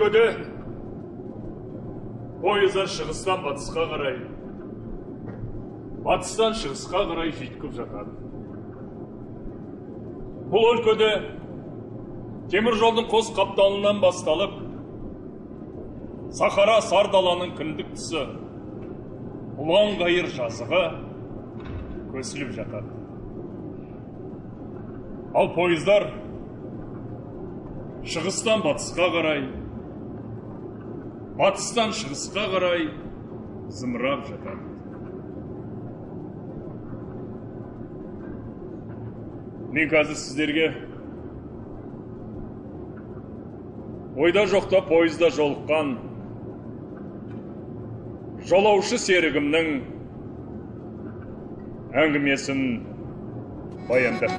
өлкөдө пойыздар шығыстан батысқа қарай, батыстан шығысқа қарай жүйткіп жатады. Бұл өлкөдө темір жолдың қос қапталынан басталып, Сахара Сардаланың кіндік тұсы, ұлан ғайыр жазығы көсіліп жатады. Ал пойыздар шығыстан батысқа қарай, батыстан шығысқа қарай зымырап жатады. Мен қазір сіздерге ойда жоқта пойызда жолыққан жолаушы серігімнің әңгімесін баяндап.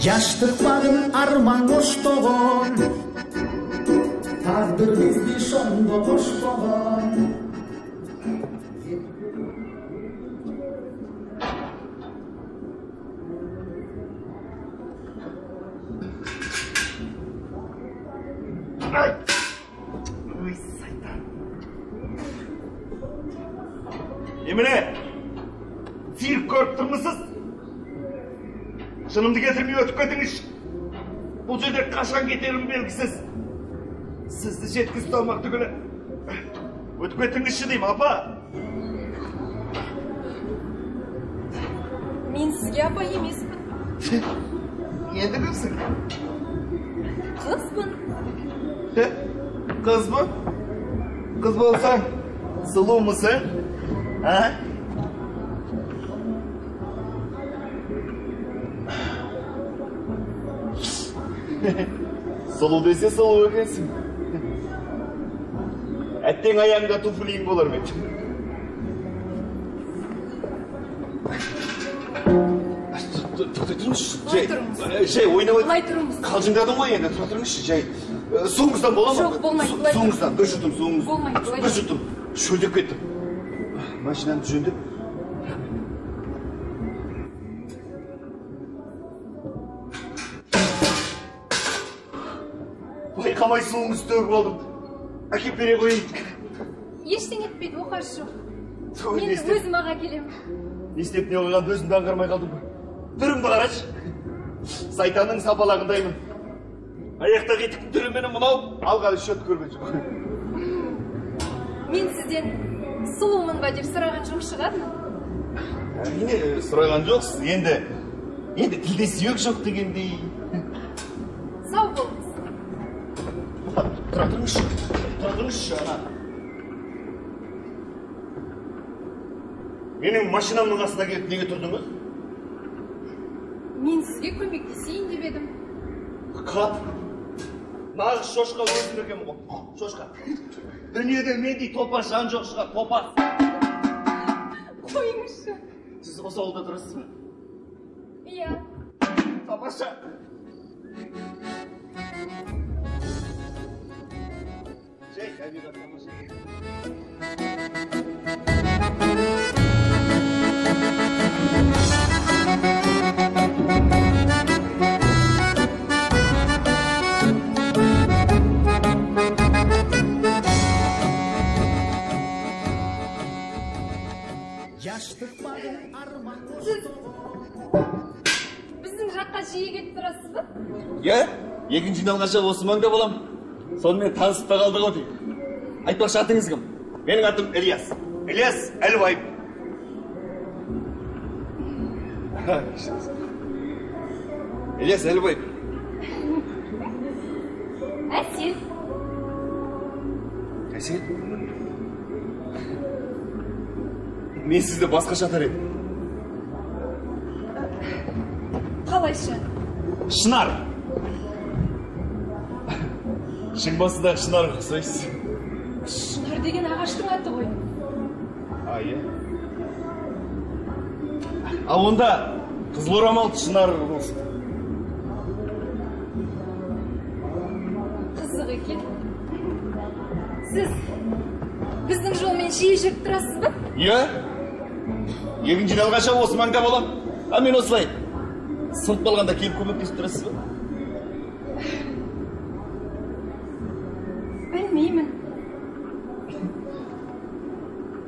Жаштық бағын арман қоштоғын, тағдыр бізді шоңды қоштоғын. Emine, sirk көріп тұрмысыз? Шынымды кетірмей өтіп кетіңіз. Бұл жерде қашан кетерім белгісіз. Сізді жеткізіп алмақ түгілі. Өтіп кетіңізші деймін, апа. Мен сізге апа емеспін. Енді кімсің? Қызбын. Қыз ба? Қыз болсаң, сұлу мұсың? Сұлу десе сұлу екенсің. Әттең аяғыңда туфлиң болар ма еді? Тоқтай тұрыңызшы. Жай ойнап Былай тұрыңыз. Қалжыңдадың ғой енді, тұра тұрыңызшы. Жай соңыңыздан бола ма? Жоқ, болмайды. Соңыңыздан бір жұтым, соңыңыз. Болмайды. Bir жұтым. Шөлдеп кеттім. Машинамды жөндеп. Байқамай суыңыз төгіп алдым. Әкеп бере қойын. Ештеңе етпейді, оқасы жоқ. Мен өзім аға келемін. Не істеп не қойғанды өзімді аңғармай қалдым ғой. Түрімді қарашы. Сайтанның сапалағындаймын. Аяқта кетіктің түрі менің мұнау. Алғалы шөт көрген жоқ. Мен сізден сұлумын ба деп сұраған жоқ шығар ма? Әрине сұраған жоқсыз. Енді тілде сүйек жоқ дегендей. Сау болыңыз. Тұра тұрыңызшы, ана. Менің машинамның қасына келіп неге тұрдыңыз? Мен сізге көмектесейін деп едім. Қап. Нағыз шошқа өзім екенмін ғой. Шошқа. Дүниеде мендей топас жан жоқ шығар, топас. Қойыңызшы. Сіз осы ауылда тұрасыз ба? Иә. Тамаша. Жай, табиғат тамаша. Біздің жаққа жиі кетіп тұрасыз ба? Иә, екінші жиналғанша осы маңда болам. Сонымен танысып та қалдық ғой. Айтпақшы атыңыз кім? Менің атым Ильяс. Ильяс Әлбаев. Ильяс Әлбаев. Әсел. Әсел? Мен сізді басқаша атар едім. Қалайша? Шынар. Шыңбасыдағы Шынар ұқсайсыз. Шынар деген ағаштың аты ғой. Иә. Ал онда қызыл орамал Шынар болсын. Қызық екен. Сіз біздің жолмен жиі жүріп тұрасыз ба? Иә. Егін жиналғанша осы маңда болам. А мен осылай. Сырт болғанда келіп көмектесіп тұрасыз ба? Білмеймін.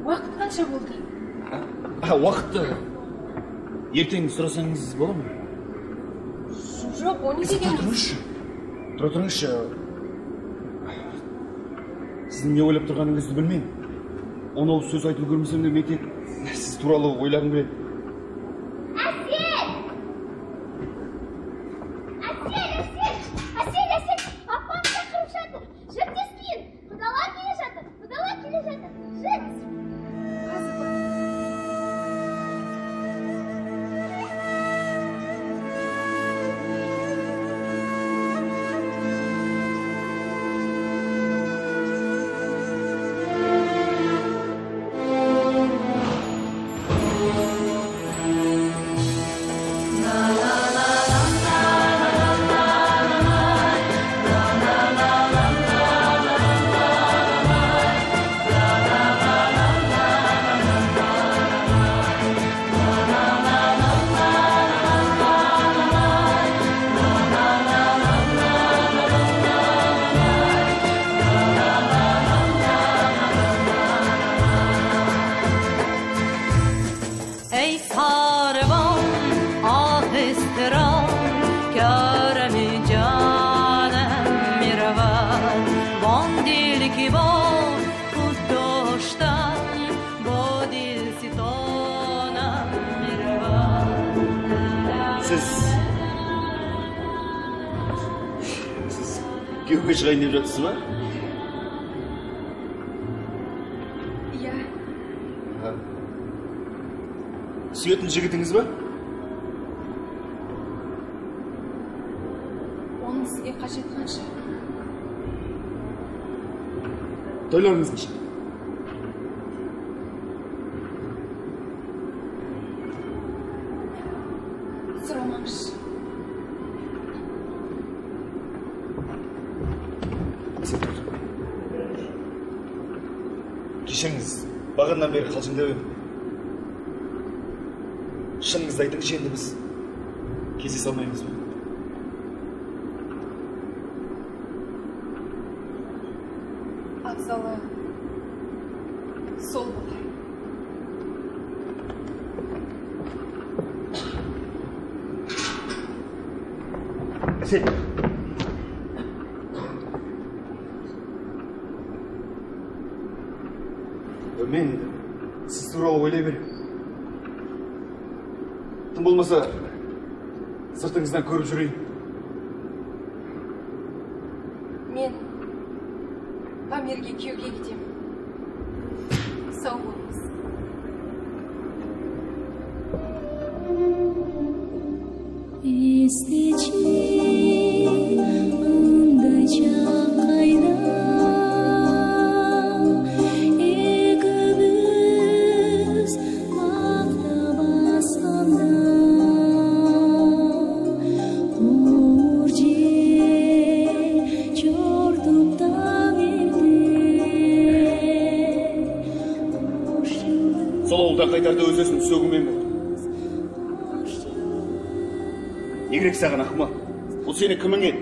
Уақыт қанша болды? Уақытты ертең сұрасаңыз бола ма? Жоқ, оны дегеніңіз. Тұра тұрыңызшы. Сіздің не ойлап тұрғаныңызды білмеймін. Оны ол сөз айтып көрмесем де мен тек сіз туралы ойлағым келеді. Әсел! Апам шақырып жатыр. Жүр тез киін. Құдалар келе жатыр. Жүр. Қазір ба? ای ساربان آهسته را کرم جانم میرود وان دل که با خود داشتم با دل ستانم میرود Siz köyге шығайын деп жатсыз ба? Иә. Сүйетін жігітіңіз ба? Оның сізге қажет қанша? Тойларыңыз қанша? Сұрамаңызшы. Кешіріңіз, бағаннан бері қалжыңдап едім. Шыныңызды айтыңызшы, енді біз кездесе алмаймыз ба? Абзалы сол болар. Әсел. Мен сіз туралы ойлай беремін. Тым болмаса, сыртыңыздан көріп жүрейін. Мен Памирге күйеуге кетемін. Сау болыңыз. Сол ауылдан қайтарда өзесін сөгімен болды. Не керек саған, ақымақ? Ол сені кімің еді?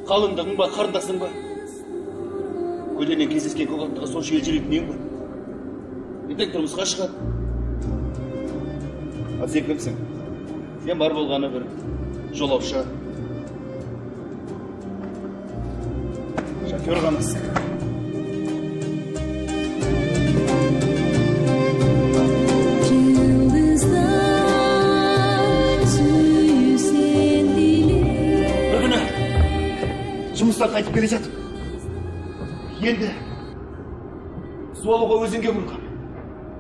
Қалыңдығың ба, қарындасың ба? Көлденен кездескен көкаттыға сонша елжірейді нең бар? Ертең тұрмысқа шығады. Ал сен кімсің? Сен бар болғаны бір жолаушы. Шофер ғанасың. Жұмыстан қайтып келе жатып. Енді су алуға өзенге бұрылғам.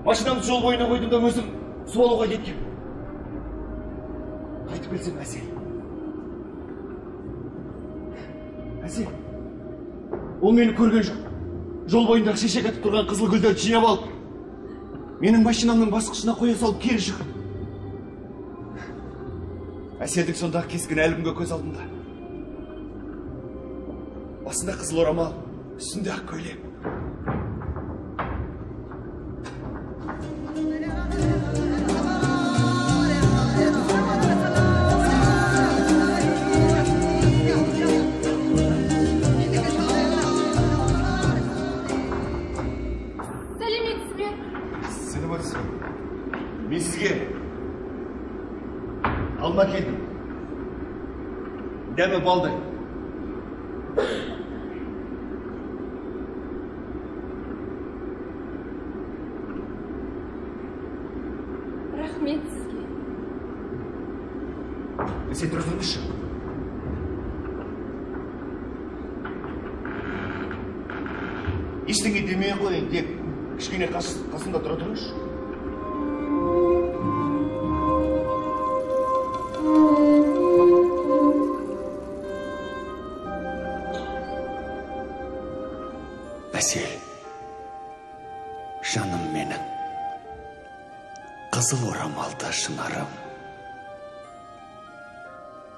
Машинамды жол бойына қойдым да өзім су алуға кеткем. Қайтып келсем Әсел. Әсел. Ол мені көрген жоқ. Жол бойындағы шешек атып тұрған қызыл гүлдерді жинап алып, менің машинамның басқышына қоя салып кері жүгірді. Әселдің сондағы кескін әлі күнге көз алдымда. Басында қызыл орамал, үстінде ақ көйлек. Alma keldim. Demi balday. Рахмет сізге. Сен тұра тұрыңызшы. Ештеңе демей ақ қояйын, тек кішкене қасында тұра тұрыңызшы. Әсел, жаным менің, қызыл орамалды шынарым.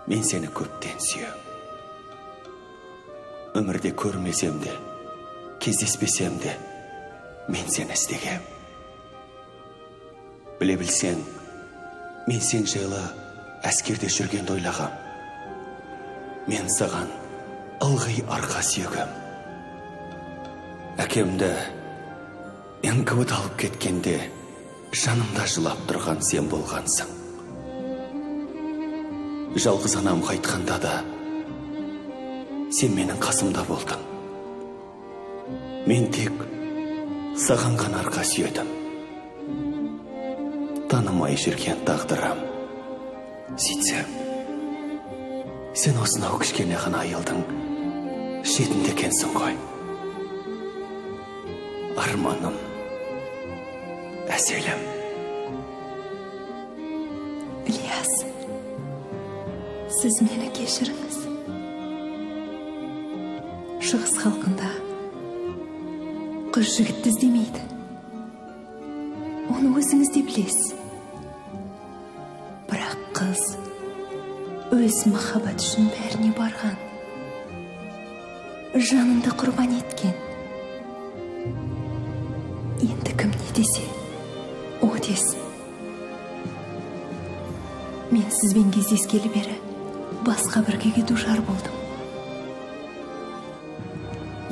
Мен сені көптен сүйем. Өмірде көрмесем де, кездеспесем де, мен сені іздегем. Біле білсең, мен сен жайлы әскерде жүргенді ойлағам. Мен саған ылғи арқа сүйегем. Әкемді НКВД алып кеткенде жанымда жылап тұрған сен болғансың. Жалғыз анам қайтқанда да сен менің қасымда болдың. Мен тек саған ғана арқа сүйедім. Танымай жүрген тағдырым. Сөйтсем, сен осынау кішкене ғана айылдың шетінде екенсің ғой. Арманым, Әселім. Ильяс, сіз мені кешіріңіз. Шығыс халқында қыз жігітті іздемейді. Оны өзіңіз де білесіз. Бірақ қыз өз махаббат үшін бәріне барған. Жанынды құрбан еткен. Енді кім не десе, о десін. Мен сізбен кездескелі бері басқа бірге душар болдым.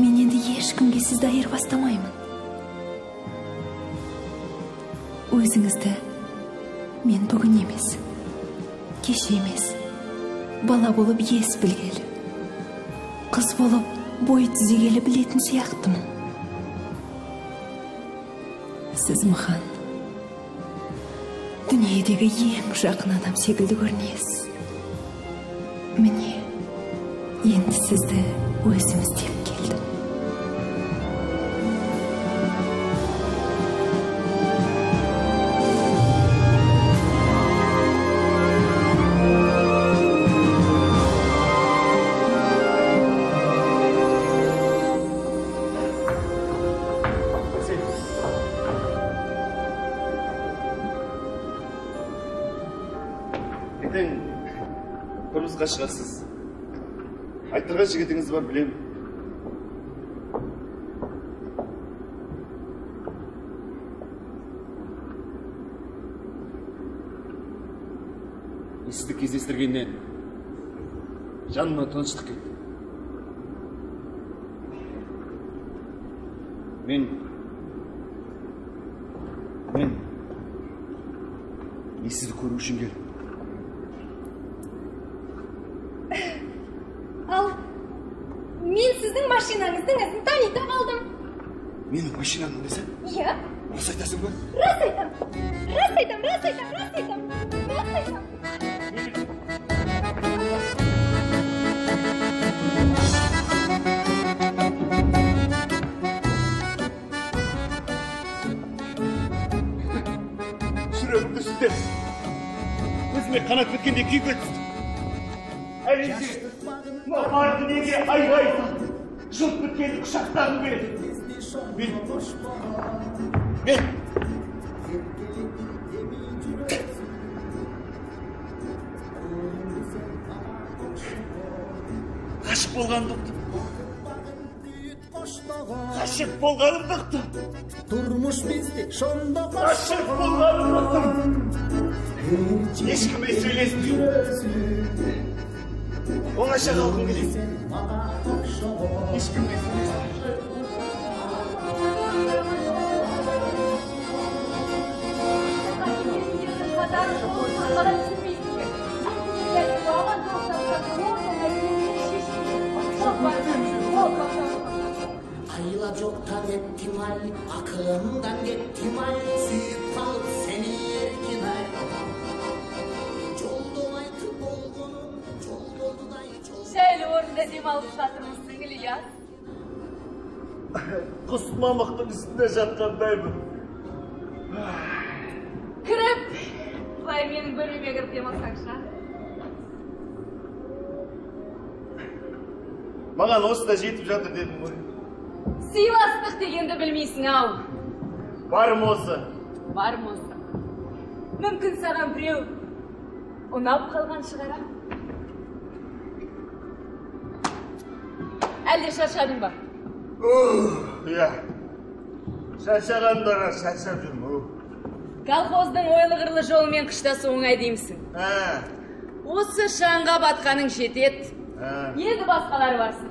Мен енді ешкімге сізді айырбастамаймын. Өзіңізді мен бүгін емес, кеше емес, бала болып ес білгелі, қыз болып бой түзегелі білетін сияқтымын. Сіз маған дүниедегі ең жақын адам секілді көрінесіз. Міне, енді сізді өзім іздеп келдім. Ертең тұрмысқа шығасыз. Айттырған жігітіңіз бар, білем. Сізді кездестіргеннен жаныма тыныштық кетті. Мен сізді көру үшін келдім. Ал мен сіздің машинаңыздың ізін танита қалдым. Менің машинамның ізі? Иә. Осы айтасың ба? Рас айтам. Жүрегімді сүздер. Өзіме қанат біткенде күйге түсті. Әлемде бар дүниеге айғай салды. Жылт біткенді құшақтағым келеді. Мен ғашық болғанымды ұқтым. Ғашық болғанымды ұқтым. Turmuş bizde şonda Ғашық болғанымды ұқтым. Ешкіммен сөйлеспеймін. Оңаша қалғым келеді. Ешкіммен сөйлеспеймін. da joktan ettim ay, akılımdan gittim ay, suyup kalıp seni erkin ay. Жолдой болгонум, жол болдудай жол. Şöyle orada демалып жатырмысың, İlyas? Құс мамықтың үстінде жатқандаймын. Кіріп, былай менің бөлмеме кіріп демалсаңшы. Маған осы да жетіп жатыр дедім ғой. Сыйластық дегенді білмейсің ау. Барым осы. Барым осы. Мүмкін саған біреу ұнап қалған шығар. Әлде шаршадың ба? Иә. Шаршағандарға шаршап жүрмін. Колхоздың ойлы-қырлы жолымен қыштасы оңай деймісің. Осы шаңға батқаның жетет. Енді басқалары барсың.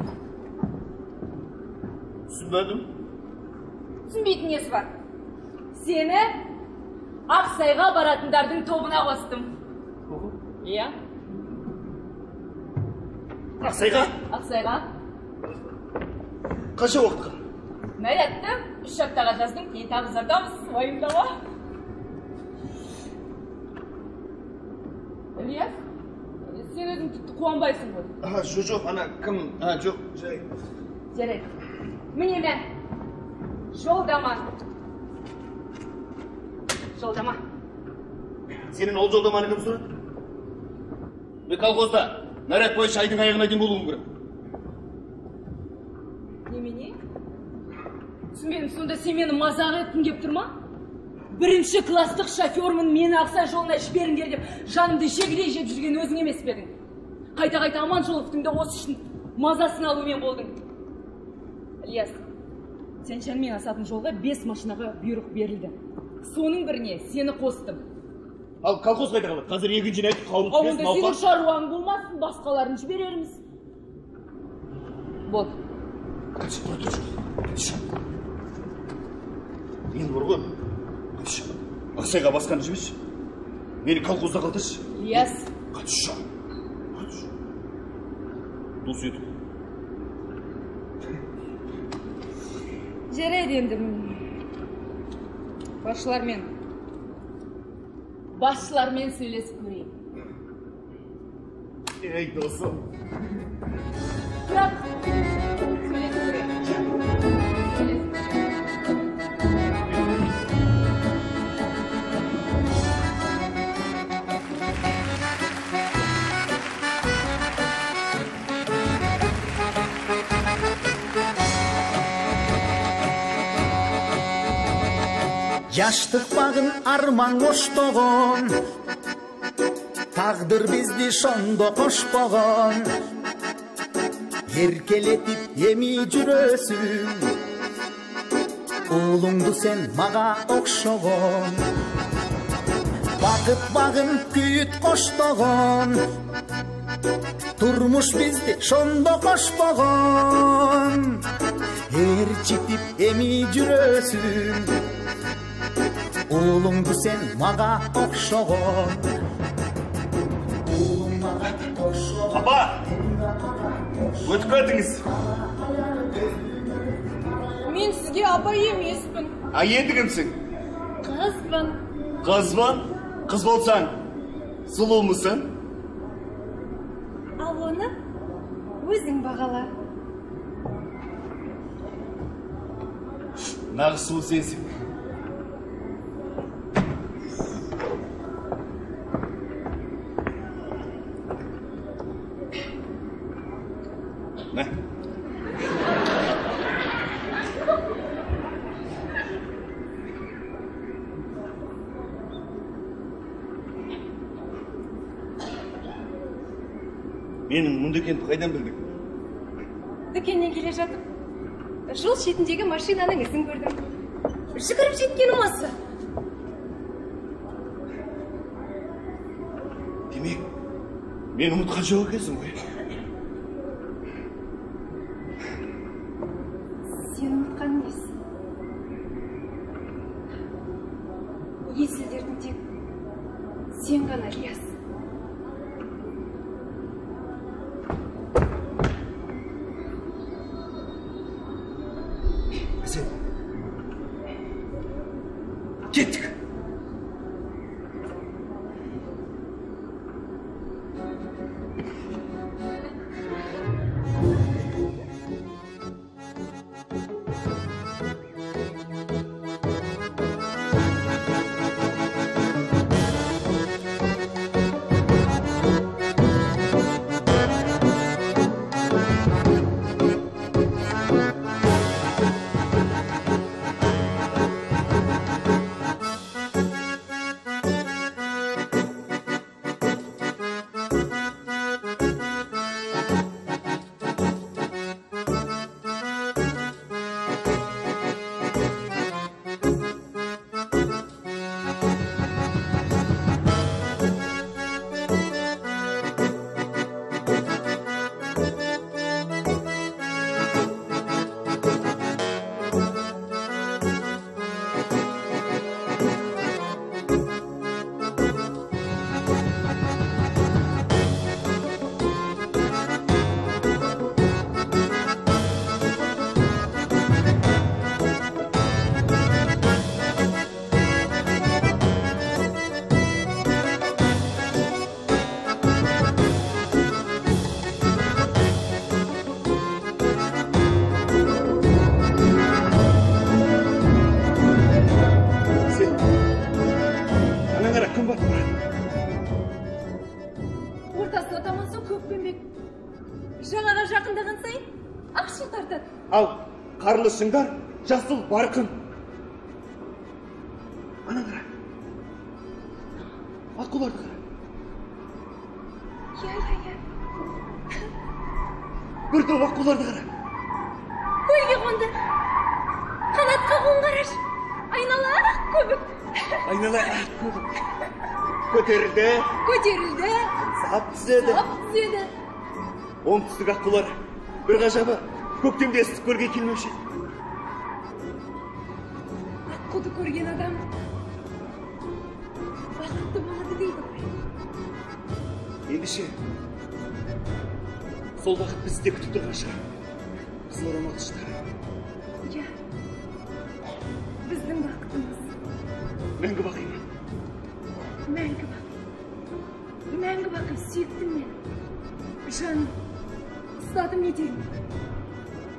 Түсінбедім. Түсінбейтін несі бар. Сені Ақсайға баратындардың тобына қостым. Иә? Ақсайға? Ақсайға. Қанша уақытқа? Мәлетті, 3 аптаға жаздым, кейін тағы зардамыз, уайымдама. Ильяс, сен өзің тіпті қуанбайсың ғой. Жоқ, ана кім? Жоқ, жай. Жарайды. Міне мен. Жолдама. Жолдама. Сенің ол жолдаманы кім сұрады? Мен колхозда наряд бойынша айдың аяғына дейін болуым керек. Немене? Түсінбедім, сонда сен мені мазақ еткің кеп тұр ма? Бірінші класстық шофермін, мені Ақсай жолына жіберіңдер деп жанымды жегідей жеп жүрген өзің емес пе едің? Қайта-қайта Аманжоловтың да осы үшін мазасын алумен болдың. Ильяс, сен шанмен асатын жолға 5 машинаға бұйрық берілді. Соның біріне сені қостым. Ал колхоз қайда қалады? Қазір егін жинайтып қауырып кез, Онда сенің шаруаң болмасын, басқаларын жіберерміз. Болды. Енді бар ғой. Ақсайға басқаны жіберші. Мені колхозда қалтыршы. Ильяс. Қатышы. Дос етіп. Жарайды енді. Басшылармен сөйлесіп көрейін. Ей, досым. Бірақ сөйлесіп көрейін. Жаштық бағын арман қоштоғын, тағдыр бізді шондо қошпоғын. Еркелетіп еми жүрөсүң, ұлыңды сен маға оқшоғын. Бақыт бағын күйіт қоштоғын, турмуш бізді шондо қошпоғын. Ерчитіп еми жүрөсүң, ұлыңды сен маға оқшоғын. Апа! Өтіп өтіңіз. Мен сізге апа емеспін. Енді кімсің? Қызбын. Қызбан? Қыз болсаң, сұлу мұсың? Ал оны өзің бағала. Нағыз сұлу сенсің. Менің мұнда екенімді қайдан білдің? Дүкеннен келе жатып, жол шетіндегі машинаның ізін көрдім. Жүгіріп жеткенім осы. Демек, мен ұмытқан жоқ екенсің ғой. Сен ұмытқан емессің. Есілдердің тек сен ғана Ильяс. атасына таманса көкпенбек. Жағаға жақындаған сайын ақшыл тартады. Ал қарлы шыңдар жасыл барқын. Ана қара. Аққуларды қара. Я. Бір топ аққуларды қара. Көлге қонды. Қанатқа қонғараш. Айнала ақ көбік. Айнала ақ көбік. Көтерілді. Сап түседі. Оңтүстік аққулар. Bir ғажабы көктемде ыстық көрге келмеуші. Аққуды көрген адам бақытты болады дейді ғой. Ендеше сол бақыт бізді күтіп тұрған шығар. Қызыл орамал тұштары. Я, біздің бақытымыз. Мәңгі бақи ма? Мәңгі бақи сүйіктім мен. Жаным, ұстадым етегім.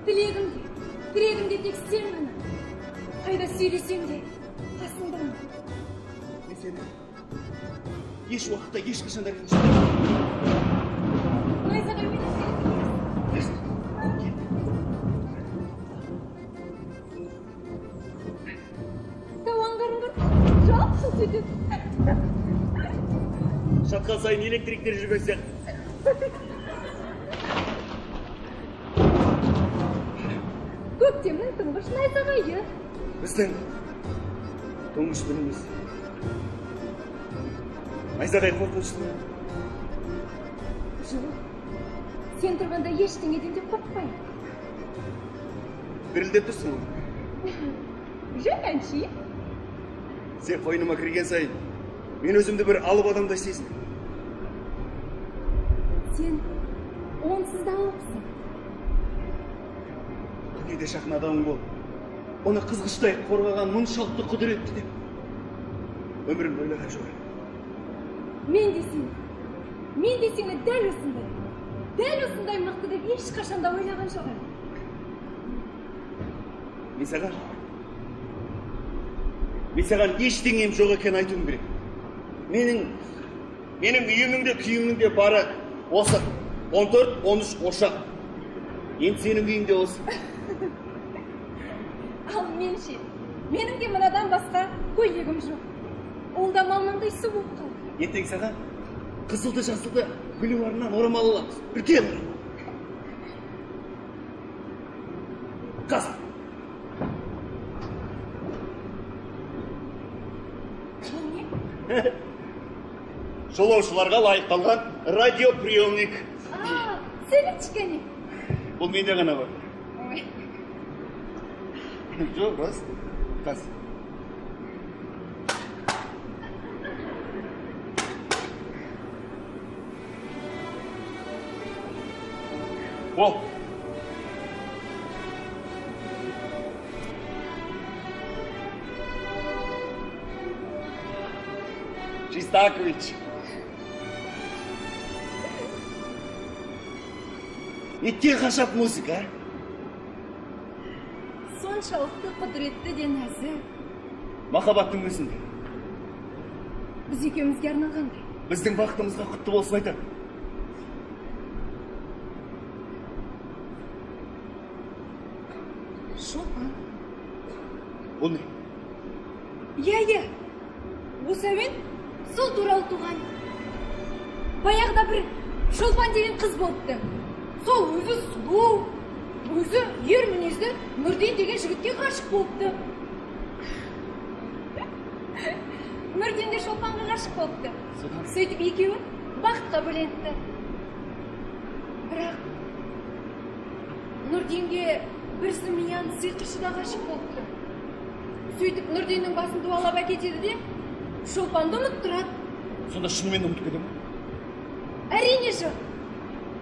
Тілегімде тек сен ғана. Қайда сөйлесем де қасыңдамын. Мен сені еш уақытта ешқашан да Найзаға өйніп Тауанғарыңғыр жап-жыл сөйтеді. Шатқан сайын электриктер жүрген сияқты. Көктемнің тұңғыш найзағайы. Біздің тұңғыш күніміз. Найзағай қорқынышты ма? Жоқ, сен тұрғанда ештеңеден де қорықпайын. Дірілдеп тұрсың ғой. Жоқ, әнші. Сен қойныма кірген сайын, мен өзімді бір алып адамдай сезінем. Сен онсыз да алыпсың. Күнеде жақын адамың бол. Оны қызғыштай қорғаған мұншалықты құдіретті деп. Өмірімді ойлаған жоқ. Мен де сені дәл осындай мықты деп ешқашанда ойлаған жоқ. Мен саған ештеңем жоқ екен айтуым керек. Менің үйімнің де күйімнің де бары осы 14-13 ошақ. Енді сенің үйінде осы. Ал менше, менің де мынадан басқа көйлегім жоқ. Ол да мамандай су болып қалды. Ертең саған қызылды жасылды гүлуарынан орамал аламыз. Үлкен орамал. Қазір. Бұл не? Жолаушыларға лайықталған радиоприемник. Сөйлетші кәне. Бұл менде ғана бар. Жоқ, рас. Қазір. Ол. Чистакович. Неткен ғажап музыка, Соншалықты құдіретті де нәзір. Махаббаттың өзінде. Біз екеумізге арналғандай. Біздің бақытымызға құтты болсын айтам. Шолпан. Бұл не? Я. Осы әуен сол туралы туған. Баяғыда бір Шолпан деген қыз болыпты. Сол өзі сұлу, өзі ер мінезді Нұрден деген жігітке ғашық болыпты. Нұрден де Шолпанға ғашық болыпты. Сөйтіп екеуі бақытқа бөленіпті. Бірақ Нұрденге бір зымиян сиқыршы да ғашық болыпты. Сөйтіп Нұрденнің басын дуалап әкетеді де Шолпанды ұмыттырады. Сонда шынымен ұмытып кетеді ме? Әрине жоқ.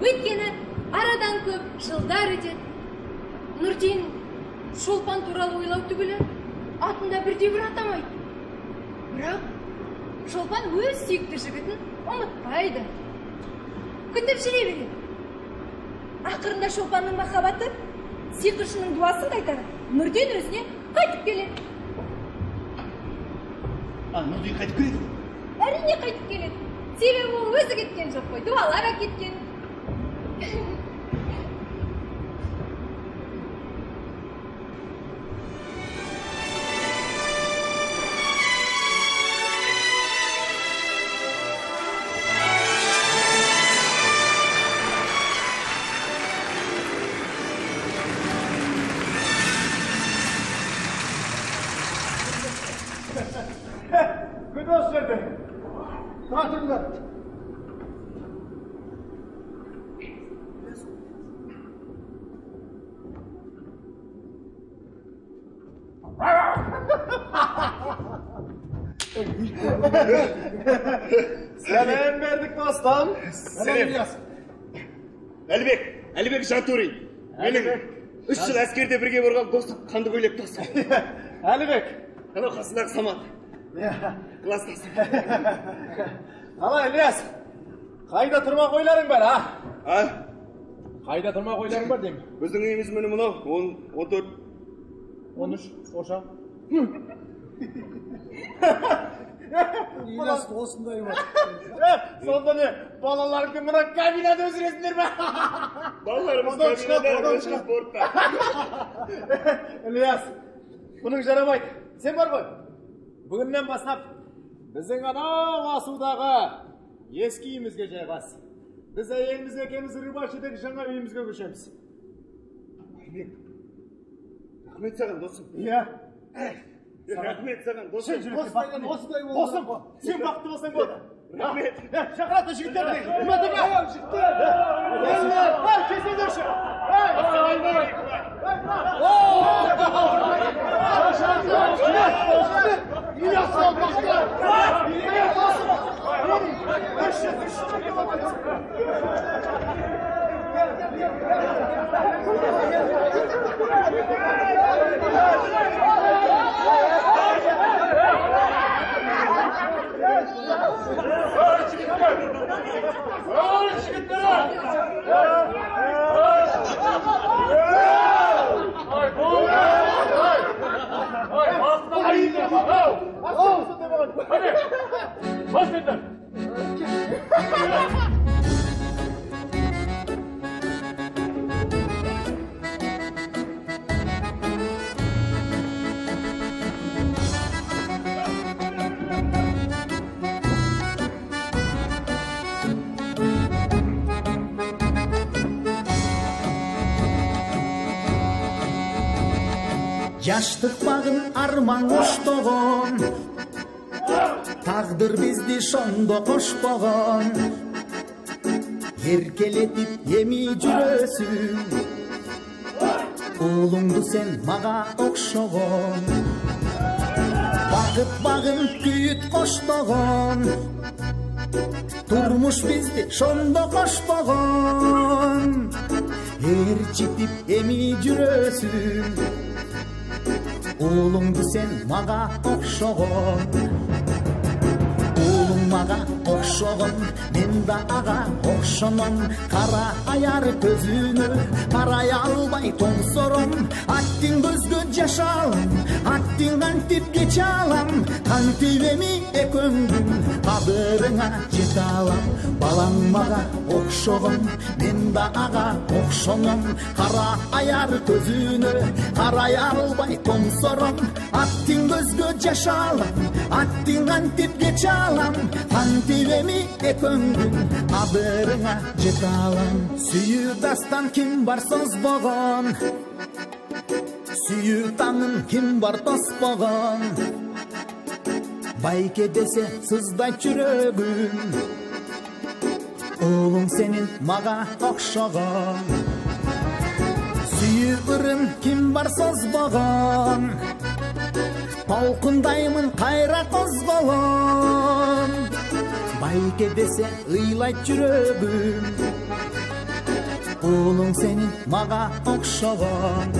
Өйткені арадан көп жылдар өтеді. Нұрден Шолпан туралы ойлау түгілі атында бірде-бір атамайды. Бірақ Шолпан өз сүйікті жігітін ұмытпайды. Күтіп жүре береді. Ақырында Шолпанның махаббаты сиқыршының дуасын қайтарып, Нұрден өзіне қайтып келеді. Нұрден қайтып келеді? Әрине қайтып келеді. Себебі ол өзі кеткен жоқ қой, дуалап әкеткен. Күдос жерде. Татыңдар. Сәлем бердік достым. Сәлем. Әлібек Жантурин. Менің 3 жыл әскерде бірге болған достым, қанды көйлек достым. Әлібек. Анау қасындағы Самат. Класстасың. Қалай, Ілияс? Қайда тұрма қойларың бар, а? Қайда тұрма қойларың бар деймін? Біздің үйіміз міне мынау, 14. 13, оша. Ілияс осындай бар. Сонда не, балаларыңды мұна кабинада өзіресіңдер ме? Балаларымыз кабинада, өзіміз бортта. Ілияс, бұның жарамайды. Сен бар ғой? Бүгіннен бастап, біздің анау асудағы ескі үйімізге жайғас. Біз әйеліміз екеуміз Рыбачыдегі жаңа үйімізге көшеміз. Рахмет саған, досым. Иә. Рахмет саған, досым. Досым, сен бақытты болсаң болды. Рахмет. Шақыраты жігіттерді. Үмітіме. Жігіттер. Кесіңдерші. Жаштық бағын арман оштоғын, тағдыр бізді шондо қошпоғын. Еркелетіп еми жүрөсүн, ұлыңды сен маға оқшоғын. Бақыт бағын күйіт қоштоғын, турмуш бізді шондо қошпоғын. Ерчитіп еми жүрөсүн, Улыңды сен маға оқшоғын. Улың маға оқшоғын, мен да аға оқшоным. Қара аяр көзүнө қарай албай тоңсором. Аттың көзгө жашалым, аттың кантип кече алам. Кантип эми экөөңдүн кабырыңа жете алам. Балаң маға оқшоғын, мен да аға оқшоным. Қара аяр көзүнө қарай албай тоңсором. Аттың көзгө жашалам, аттың кантип кече алам. Кантип эми экөөңдүн кабырыңа жете алам. Сүйүү дастан ким бар созбогон, сүйүү таңын ким бар тоспогон. Байке десе сыздай жүрөгүм, улуң сенин мага окшогон. Сүйүү ырын ким бар созбогон, толкундаймын кайра козголон. Байке десе ыйлайт жүрөгүм, улуң сенин мага окшогон.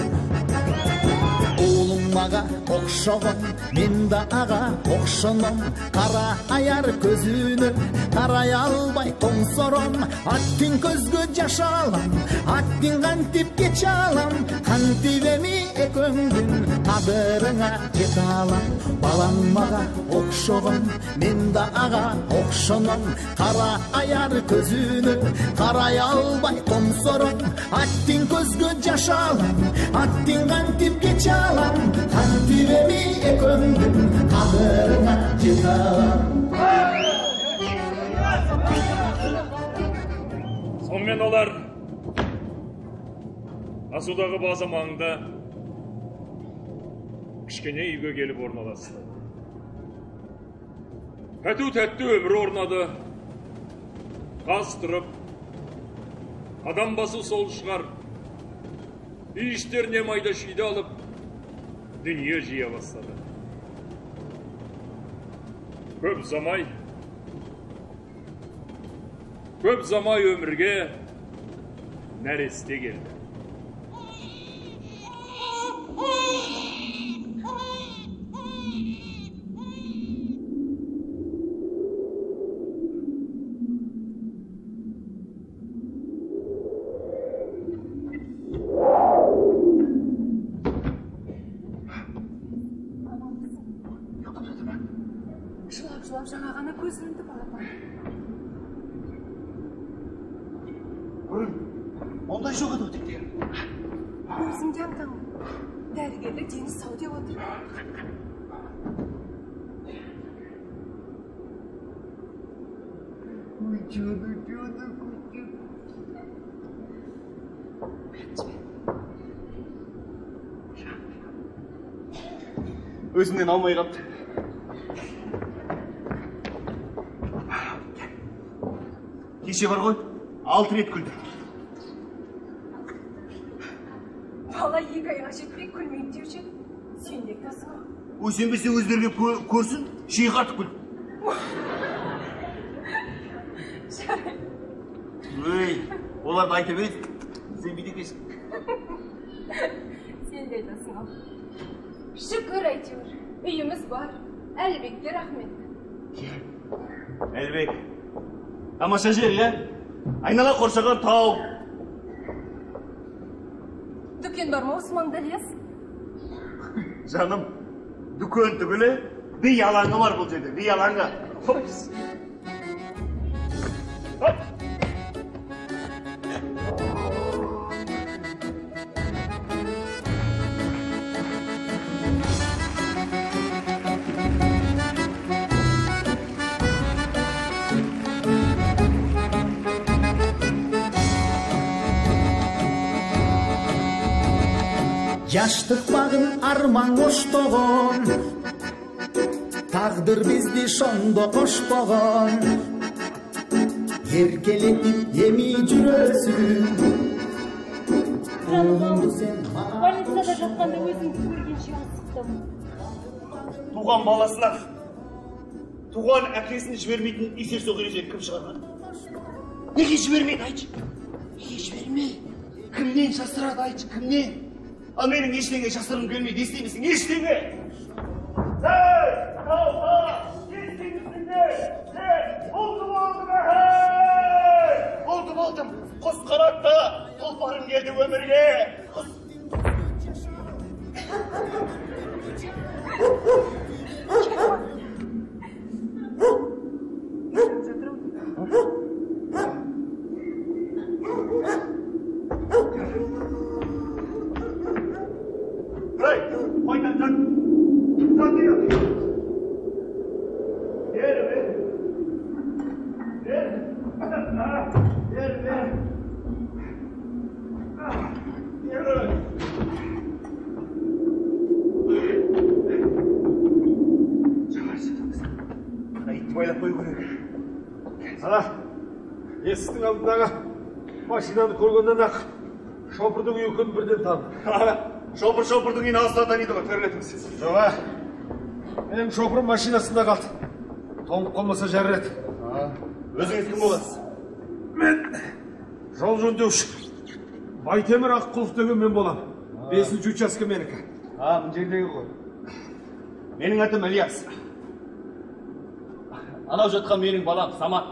Улуң мага окшогон мен да ага окшоном кара аяр көзүнө карай албай тоңсором аттин көзгө жаш алам аттин кантип кече алам кантип эми экөөңдүн кадырыңа жете алам балам мага окшогон мен да ага окшоном кара аяр көзүнө карай албай тоңсором аттин көзгө жаш алам аттин кантип кече алам кантип эми экөөңдүн кадырыңа жете алам. Сонымен олар Асудағы база маңында кішкене үйге келіп орналасты. Тәтті өмір орнады. Қаз тұрып, адам басы сол шығар. Үй іштеріне майда шүйді алып, дүние жия бастады. Көп замай өмірге нәресте келді. Жылап жаңа ғана көзімді балапан. Бұрын, ондай жоқ еді өтекте. Өзім де аңтамын. Дәрігерлік дені сау деп отыр. Өзімнен алмай қапты. Кеше бар ғой, 6 рет күлді. Бала 2 айға жетпей күлмейді деуші, сендек тасың ау. Өсенбесе өздерге көрсін, шей қатып күл. Өй, оларды айта береді, сен бейді екесің. Сендей тасың ау. Шүкір әйтеуір, үйіміз бар. Әлбекке рахмет. Әлбек. Тамаша жер, я? Айнала қоршаған тау. Дүкен бар ма осы маңда лес? Жаным, дүкен түгілі бей алаңы бар бұл жерде, бей алаңы. Жаштық бағын арман оштоғын, тағдыр бізді шондо қошпоғын, еркелетіп еми жүрөсүн. Больницада жатқанда өзіңді көргенше асықтым. Туған баласына, туған әкесін жібермейтін есер соғырежек кім шығарған? Неге жібермейді, айтшы? Неге жібермей? Кімнен жасырады, айтшы, кімнен? Ал менің ештеңе жасырым келмейді, естеймісің, ештеңе! Сәй! Қалға! Естеймісіңдер! Сәй! Болдым! Болдым! Құс қанатты! Тұлпарым келді өмірге! Есіктің алдындағы машинаны көргеннен-ақ шопырдың үйін бірден таныдым. Шопырдың үйін ауызда таниды ғой, төрлетіңіз. Жоға, менің шопырым машинасында қалды. Тоңып қалмаса жарыр еді. Өзіңіз кім боласыз? Мен жол жөндеуші. Байтемір Аққұлов деген мен болам. 5-ші участке менікі. мына жердегі ғой. Менің атым Ильяс. Анау жатқан менің балам Самат.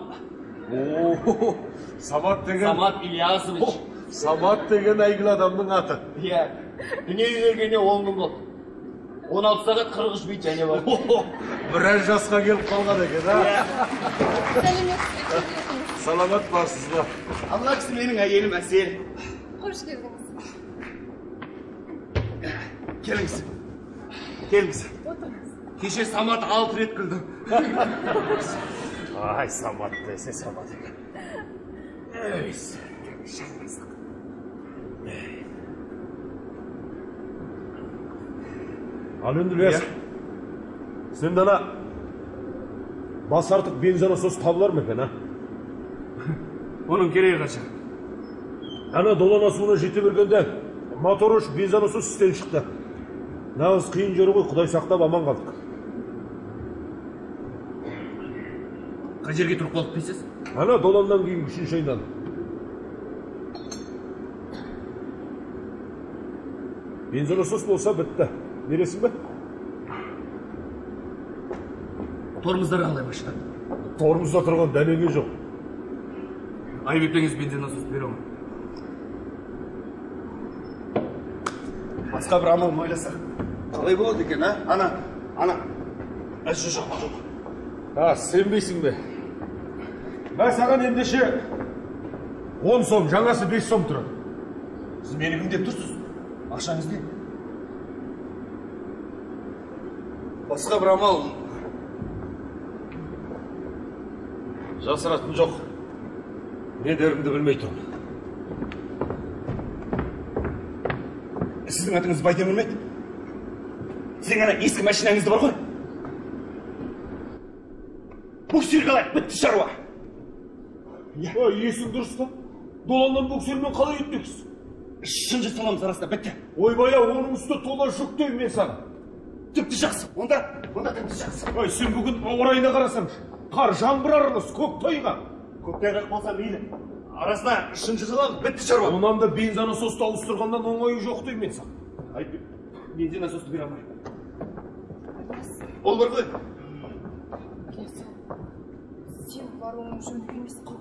О, Самат деген... Самат Ильясович. Самат деген әйгілі адамның аты. Иә. Дүниеге келгенде 10 күн болды. 16 сағат 43 минут және бар. Біраз жасқа келіп қалған екен, а? Саламат барсыз ба? Алла кісі менің әйелім Әсел. Қош келдіңіз. Келіңіз. Келіңіз. Кеше Самат 6 рет күлді. Ай, Самат десе Самат екен. Ал енді Ілияс, сен дана бас артық бензонасос табылар ма екен, а? Оның керегі қанша? Ана Долана суына жете бергенде мотор өшіп бензонасос істен шықты. Нағыз қиын жері ғой, Құдай сақтап аман қалдық. Қай жерге тұрып қалдық дейсіз? Ана Доланнан кейін 3-ші айдан. Бензонасос болса бітті. Бересің бе? Торымыздар қалай машина? Торымызда тұрған дәнеңе жоқ. Айбепеңіз бензонасос бере ма? Басқа бір амал ойласақ. Қалай болады екен, а? Ана. Жоқ. Сенбейсің бе? Мен саған ендеше 10 сом, жаңасы 5 сом тұрады. Сіз мені кім деп тұрсыз? Ақшаңыз не? Басқа бір амал. Жасыратын жоқ. Не дерімді білмей тұрмын. Сіздің атыңыз Байтемір ме? Сіздің ана ескі машинаңызды бар ғой? Буксир қалай? Бітті шаруа. Есің дұрыс та? Доланнан буксирмен қалай өттексіз? Шынжы саламыз арасында бітті. Ойбай, оның үсті тола жүктеймін мен саған. Тіпті жақсы. Онда тіпті жақсы. Сен бүгін ауа райына қарасаңшы. Қар жаңбыр аралас, көктайғақ. Көктайғақ болса мейлі. Арасына шынжы саламыз, бітті шаруа. Онан да бензонасосты ауыстырғаннан оңайы жоқ деймін мен саған. Бензонасосты бере алмай. Ол бар ғой. Сен баруың жөн емес қой.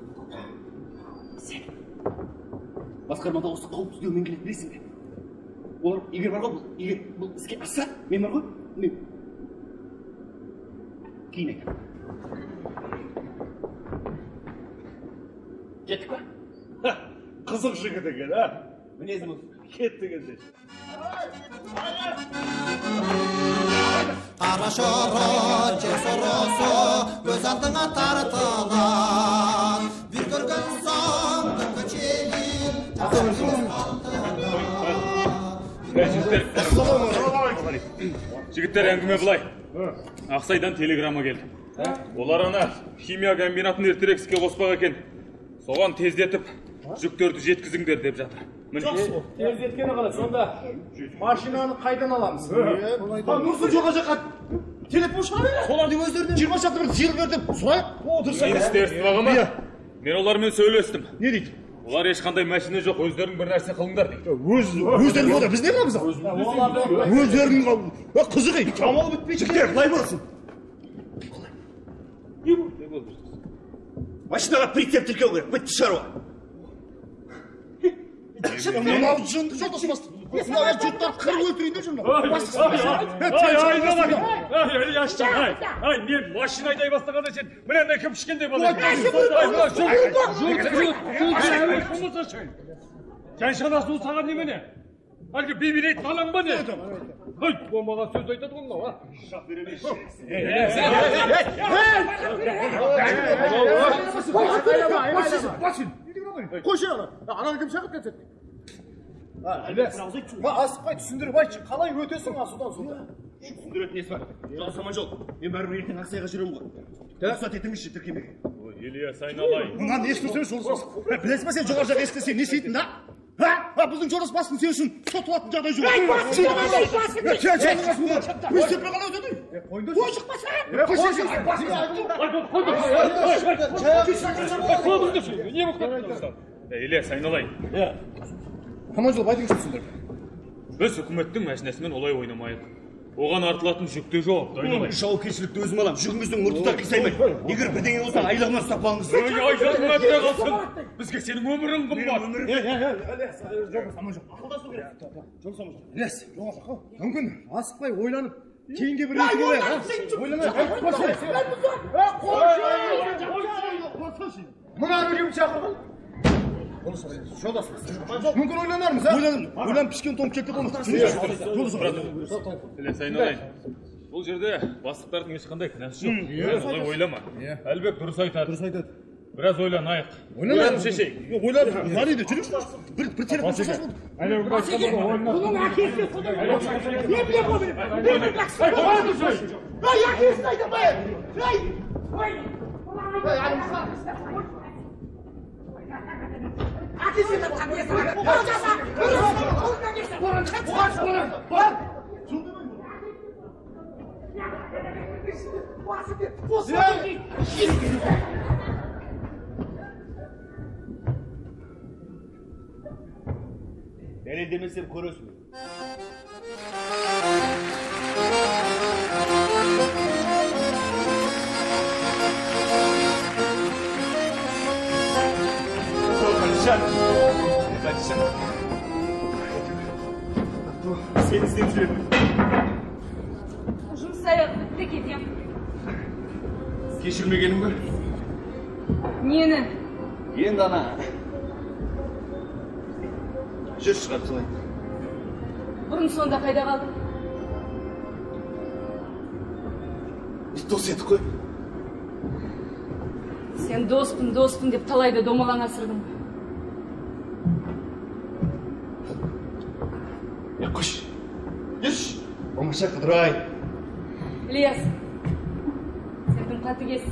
Сен басқармада осы қауіпсіздеумен келеді білесің бе? Олар егер бар ғой, егер бұл іске асса, мен бар ғой, мен кейін айтамын. Кеттік па? Қызық жігіт екен, а? Мінезім осы. Кеттік енді. Қарашора жесоросы көз алдыңа тартылар, бір көрген соң түнгі челін Жігіттер, әңгіме былай. Ақсайдан телеграмма келді. Олар ана химия комбинатын ертерек іске қоспақ екен. Соған тездетіп, жүктерді жеткізіңдер деп жатыр. Жақсы, тездеткені қалай, сонда машинаны қайдан аламыз? Нұрсын жоға жаққа телефон шығарайық. Солардың өздерінен 20 шақты бір жел бердім. Солай? Министерствоға ма? Мен олармен сөйлестім. Не дейді? Олар ешқандай машина жоқ, өздерің бір нәрсе қылыңдар дейді. Өздерің ода, біз не қыламыз? Өздерің қызығы, амал бітпей жігіттер, былай болсын. Машинаға прицеп тіркеу керек, бітті шаруа. Мынау жынды жолдасы басты. Мынау жұрттар қыр өлтірейін жүрмін. Ай, мен машина айдай бастағанда сен мынандай кім ішкендей болады. Сен шанасың саған немене? Әлгі бейбілейтін алаң ба не? Ой, болмаған сөз айтады ғой мынау, а? Шақ беремейші. Қойшы ана, ананы кім шақырып кетсек? Асықпай түсіндіріп айтшы, қалай өтесің асудан сонда? Түсіндіретін несі бар? Жолы саман жол. Мен бәрібір ертең Ақсайға жүремін ғой. Рұқсат етіңізші тіркемеге. Ильяс, айналайын. Мынаны естірсеңіз жолсыз. Білесің ба сен жоғары жақ естірсең не істейтін да? Біздің жолдас басын сен үшін сотылатын жағдай жоқ. Ильяс, айналайын. Аман жол, байтыңыз түсіндіріп. Біз үкіметтің мәжінесімен олай ойнамайық. Оған артылатын жүкте жоқ. Жауапкершілікті өзім алам. Жүгіміздің мұртыда қисаймайды. Егер бірдеңе болса айлығынан ұстап қалыңыз. Айлығың әбде қалсын. Бізге сенің өмірің қымбат. Ақылдасу керек. Ілияс, мүмкін асықпай ойланып, кейінге бір рет болайық, мына біреуін шақырған. Мүмкін ойланармыз, ойланып пішкен том кетті болмыз. Ілияс айналайын. Бұл жерде бастықтардың ешқандай кінәсі жоқ. Олай ойлама. Әлбек дұрыс айтады. Біраз ойланайық. Ойланып шешейік. Ойланып, не дейді, жүріңіз. Бір телефон шашып болды. Бұның әкесі құдай. Не біле қой мен? Әкесін айтам ба? Дәлелдемесем көресің. Сені іздеп жүремін. Жұмыс аяқ бітті, кетем. Кешірмегенің бе? Нені? Енді ана. Жүр шығарып салайын. Бұрын сонда қайда қалды? Біз дос едік қой. Сен доспын деп талайды домалаң асырдың. Қош, еш, болмаша қыдырай. Ілияс, сен тым қатыгез.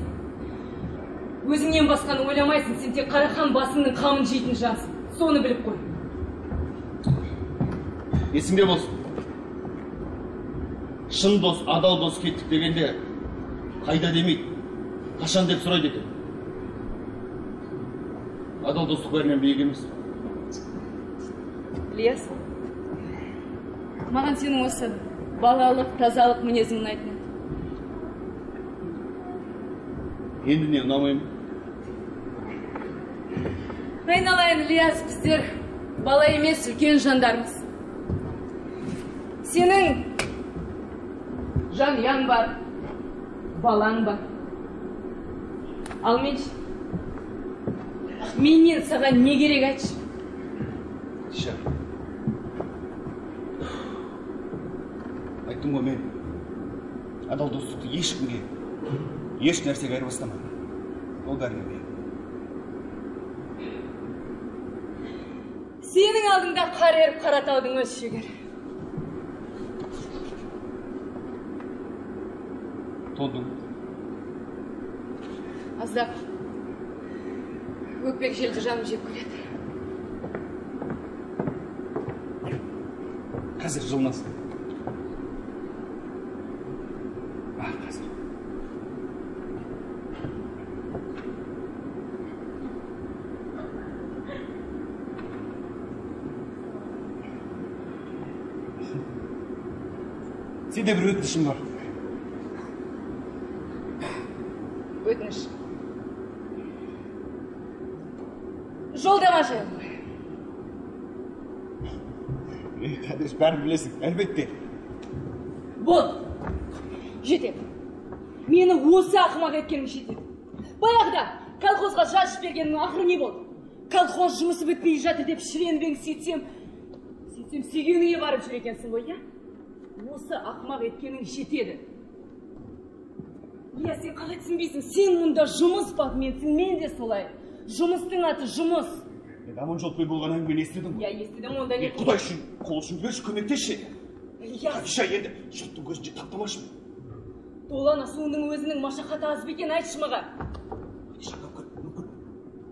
Өзіңнен басқаны ойламайсың, сен тек қарахан басыңның қамын жейтін жансың. Соны біліп қой. Есіңде болсын. Шын дос, адал дос кеттік дегенде қайда демейді, қашан деп сұрайды екен. Адал достық бәрінен биік емес. Ілияс, маған сенің осы балалық, тазалық мінезің ұнайтын. Енді не ұнамаймын? Айналайын, Ілияс, біздер бала емес, үлкен жандармыз. Сенің жанұяң бар, балаң бар. Ал менен саған не керек айтшы? Ша. Айттым ғой мен. Адал достықты ешкімге, еш нәрсеге айырбастамадым. Ол бәріне бе. Сенің алдыңда қар еріп Қаратаудың өз шегір. Тондың. Аздап. Өкпек желді жаным жеп көреді. Қазір жылынасың. Қазір. Сенде бір өтінішім бар. Өтініш. Жолдама жайым. Қадеш, бәрін білесің, әлбетте. Бол. Жетеді. Мені осы ақымақ еткенің жетеді. Баяғыда колхозға жазып бергеннің ақыры не болды? Колхоз жұмысы бітпей жатыр деп шіренбең сөйтсем сүйгеніңе барып жүр екенсің ғой, я? Осы ақымақ еткенің жетеді. Я, сен қалай түсінбейсің? Сен мұнда жұмыс бабымен де солай. Жұмыстың аты жұмыс. Аман жолпен болған әңгімені естідің ғой? Я естідім, онда не? Құдай үшін, қол ұшын берші, көмектесші. Қадиша, енді жұрттың көзінше таптамашы. Долана суының өзінің машақаты аз бекен, айтшы маған. Қадиша,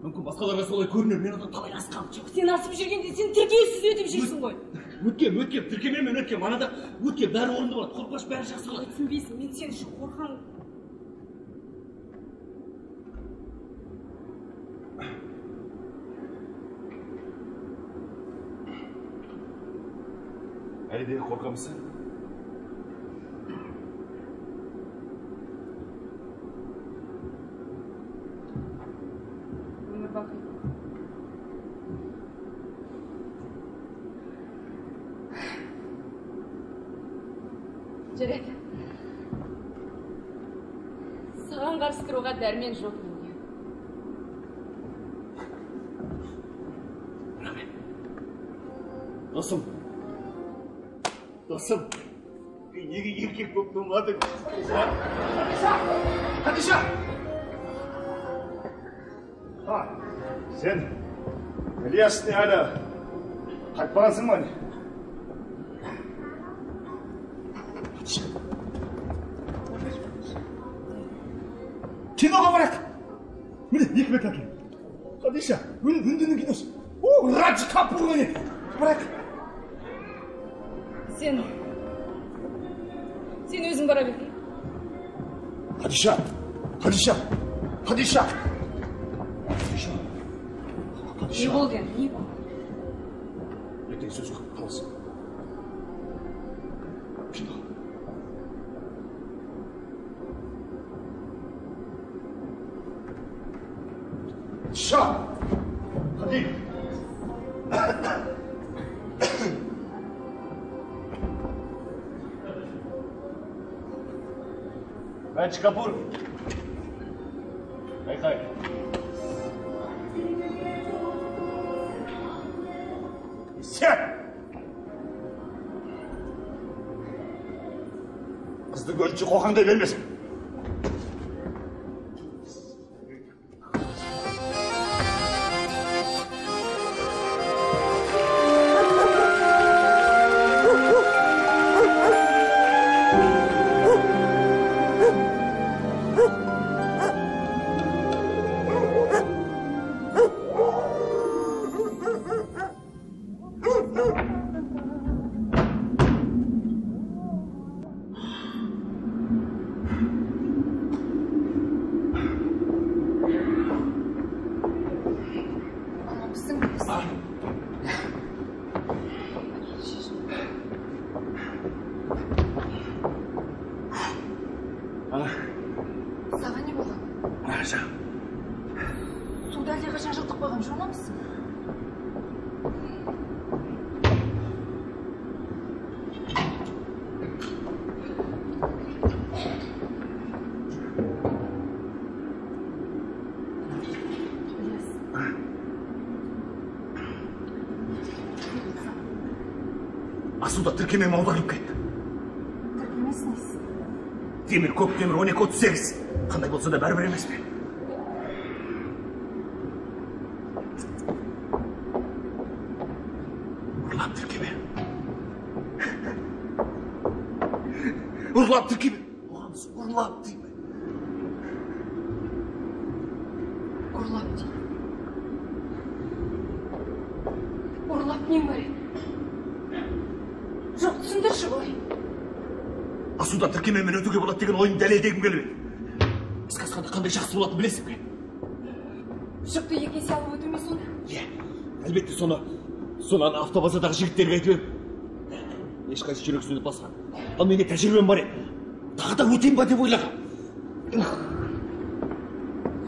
мүмкін басқаларға солай көрінер, мен одан талай асқам. Жоқ, сен асып жүргенде сен тіркеусіз өтіп жүрсің ғой. Өткем, тіркемен өткем, анада өткем, бәрі орынды болады, қорқаш бәрі жақсы болады. Түсінбейсің, мен сен үшін қорқам. әлі де қорқамысың? Өмір бақи. Жарайды. Саған қарсы тұруға дәрмен жоқ менде. Досым, неге еркек болып туылмадың? Хадиша! Сен Ілиястың әлі қайтпағансың ма? Киноға барайық! Міне, 2 бет әкел. Хадиша, үндінің киносы. Раджи Капур ойнайды. Барайық. Сен өзің бара бер. Хадиша! Не болды енді, не болды? Ертең сөз қаласың. Кино. Хадиша! Ходи! Раджи Капур. Қай. Сен! Қызды көрші қоқаңдай бермесін. Саған не болды? Суда әлдеқашан жыртық қойған журнамысың? Асуда тіркемем аударылып кетті. Тіркемесі несі? Темір көк темір 12-38. Қандай болса да бәрібір емес пе? Ұрлап тіркеме. Ұрлап тіркеме. Ұрлап деймін. Ұрлап деймін. Ұрлап нем бар еді? Жоқ, түсіндірші былай. Асуда тіркемемен өтуге болады деген ойын дәлелдегім келіп еді. Іске асқанда қандай жақсы болатынын білесің бе? Жүкті 2 есе алып өту ме сонда? Иә, әлбетте соны автобазадағы жігіттерге айтып ем. Ешқайсы жүрексініп басқан. Ал менде тәжірибем бар еді. Тағы да өтейін ба деп ойлағам.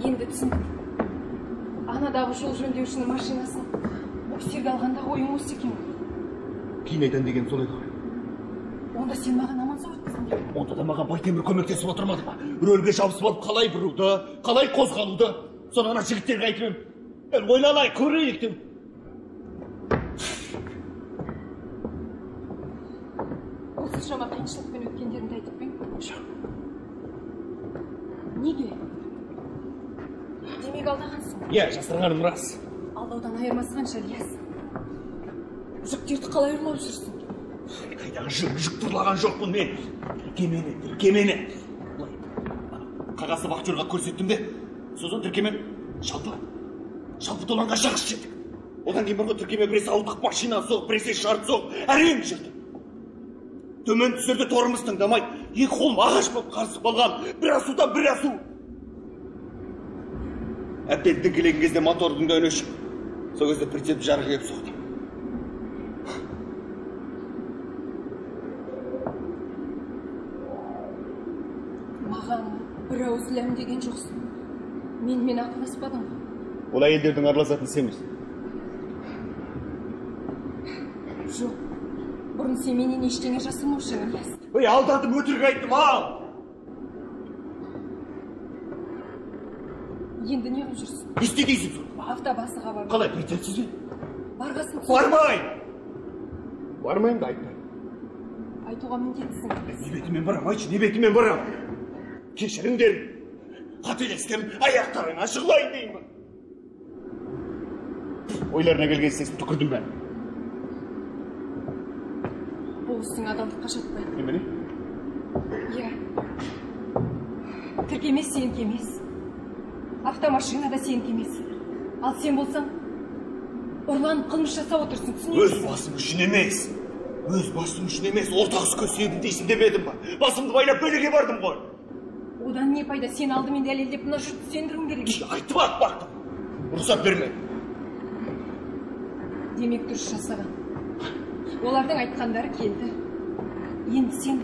Енді түсіндім. Анадағы жол жөндеушінің машинасын боксерге алғандағы ойың осы екен ғой. Кейін айтан деген сол еді ғой. Онда сен маған аман сау өткіздің деп. Онда да маған Байтемір көмектесіп отырмады ма? Рөлге жабысып алып қалай бұруды, қалай қозғалуды. Соны ана жігіттерге айтып ем. Ойланайық, көрейік деп. Осыншама қиыншылықпен өткендеріңді айтып пе? Неге? Демек алдағансың. Иә, жасырғаным рас. Алдаудан айырмасы қанша, Ілияс? Жүктерді қалай ұрлап жүрсің? Қайдағы жүк тұрлаған жоқпын мен. Тіркемені. Қағазды вахтерға көрсеттім де, сосын тіркемен жалпы толанға жағыс жедік. Одан кейін бұрғы тіркеме біресе ауылдық машина соқ, біресе шарт соқ, әрең жүрді. Төмен түсерде торымыз тыңдамай, 2 қолым ағаш болып қарысып қалған, бір асудан бір асу. Әбден діңкелеген кезде мотордың да үні шығып, сол кезде прицеп жарғы кеп соқты. бір ауыз ләм деген жоқсың. Мен ақылдаспадым. Ол әйелдердің араласатын сен емессің. Жоқ. Бұрын сен менен ештеңе жасырмаушың, Ілияс. Ой, алдадым, өтірік айттым, ал! Енді не қылып жүрсің? Не істейсің сол? Автобасыға бар. Қалай прицепсіз бе? Барғасын. Бармайын! Бармайын да айтпаймын. Айтуға міндеттісің. Не бетімен барам, айтшы, не бетімен барам? Кешіріңдер, қателестім, аяқтарыңа жығылайын дейін ба? Ойларына келген сесін түкірдім бән. Бұл ісің адалдыққа жатпайды. Немене? Иә. Тіркеме сенікі емес. Автомашина да сенікі емес. Ал сен болсаң, ұрланып қылмыс жасап отырсың, түсінесің? Өз басым үшін емес. Өз басым үшін емес, ортақ іске себебін дейсің демедім ба? Басымды байлап бөлеге бардым ғой. Одан не пайда? Сен алдымен дәлелдеп мына жұртты сендіруің керек. Айтып бақтым. Рұқсат берме. Демек дұрыс жасаған. Олардың айтқандары келді. Енді сен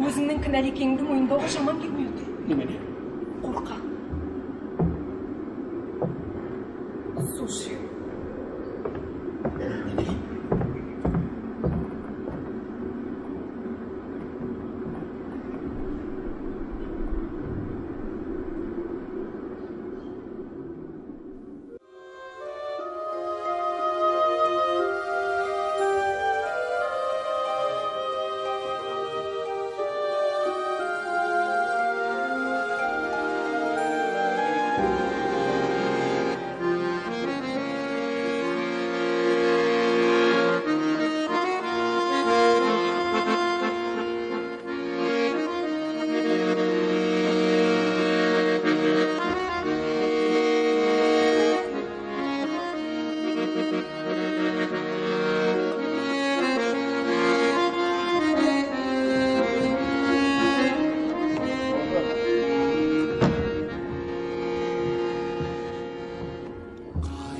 өзіңнің кінәлі екеніңді мойындауға шамам келмей отыр. Немене? Қорқақ. Слушай.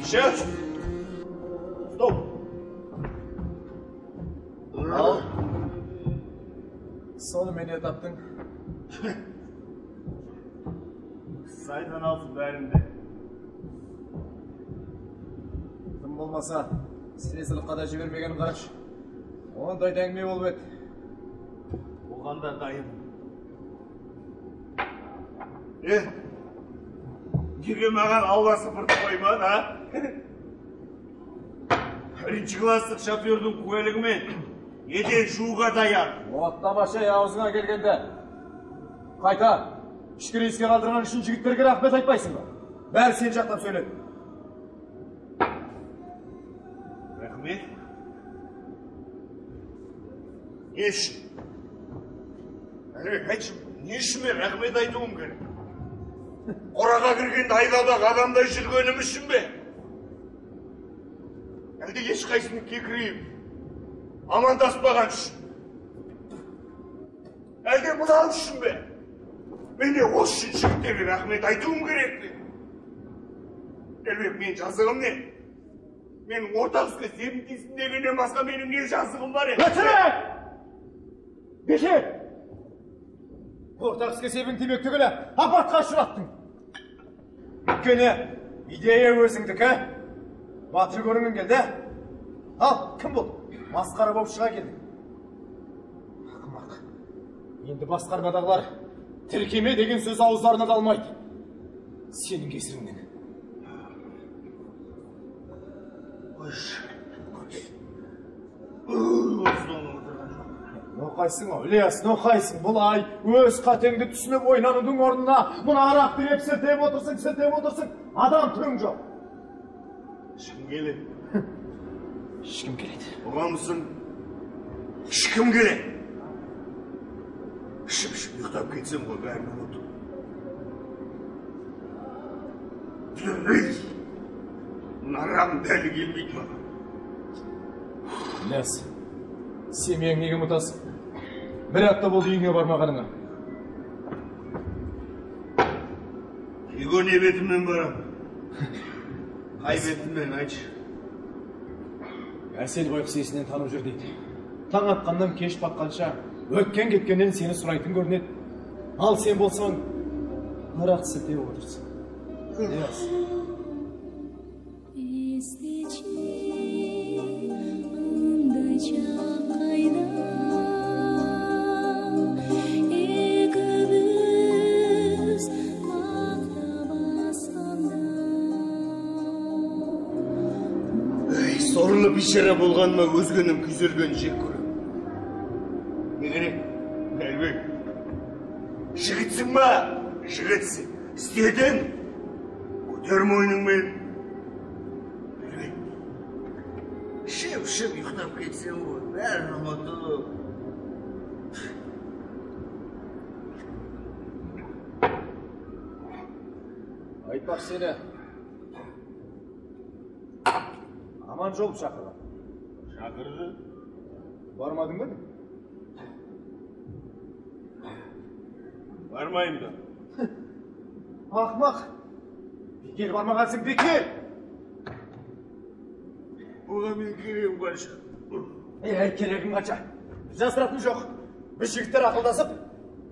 Шеф! Стоп! Ал. Соны мене таптың. Сайдан алсын бәрінде. Тым болмаса, сіресілік қада жібермеген қараш. Ондай әңгіме болып еді. Оған да дайын. Неге маған албасы бұрды қойман, а? Бірінші класстық шофердің куәлігімен еден жууға даяр. Оттамаша аузыңа келгенде. Қайта, ішкі рейске қалдырған үшін жігіттерге рахмет айтпайсың ба? Бәрі сен жақтан сөйледі. Рахмет? Не үшін? Айтшы, не үшін мен рахмет айтуым керек? Қораға кіргенде айладағы адамдай жүргенім үшін бе? Әлде ешқайсының кекірейіп, амандаспаған үшін? Әлде мұнан үшін бе? Менде осы үшін жігіттерге рахмет айтуым керек пе? Әлбек, мен жазығым не? Менің ортақ іске себін дейсін дегеннен басқа менің не жазығым бар еді? Өтірік! Беше! Ортақ іске себін демек түгілі апатқа ұшыраттың. Өйткені идея өзіңдікі. Батыр көріңін келді. Ал, кім бұл? Масқара болып шыға келді. Ақымақ. Енді басқармадағылар тіркеме деген сөз ауыздарына да алмайды. Сенің кесіріңнен. Ноқайсың, Ілияс, ноқайсың. Бұлай өз қатеңді түсініп ойнанудың орнына мұна арақты реп сілтеп отырсың. Адам түрің жоқ. Ешкім келеді. Ешкім келеді. Оғамысың, ешкім келеді. Ішіп ұйықтап кетсем ғой бәрін ұмытып. Ей! Нарам дәлі келмейді маған. Ілияс, сен менің неге ұмытасың? Бір апта болды үйіңе бармағаныңа. Его не бетіммен барам? Қай бетіммен айтшы? Әсел қойық сесінен танып жүр дейді. Таң атқаннан кеш баққанша, өткен кеткеннен сені сұрайтын көрінеді. Ал сен болсаң, арақ сілтеп отырсың. Ілияс. Сорлы бишара болғаныма өзгенің күйзелгенін жек көрем. Не керек? Әлбек. Жігітсің ба? Жігітсің. Істедің. Көтер мойныңмен. Әлбек. Шеп ұйықтап кетсең ғой. Бәрін ұмытып. Айтпақ сені. Аман жол шақырған. Шақырды? Бармадың ба? Бармайым да. Ақмақ. Бекер бармағансың, бекер! Оға мен керегім қанша. Керегім қанша. Жасыратын жоқ. Біз жігіттер ақылдасып,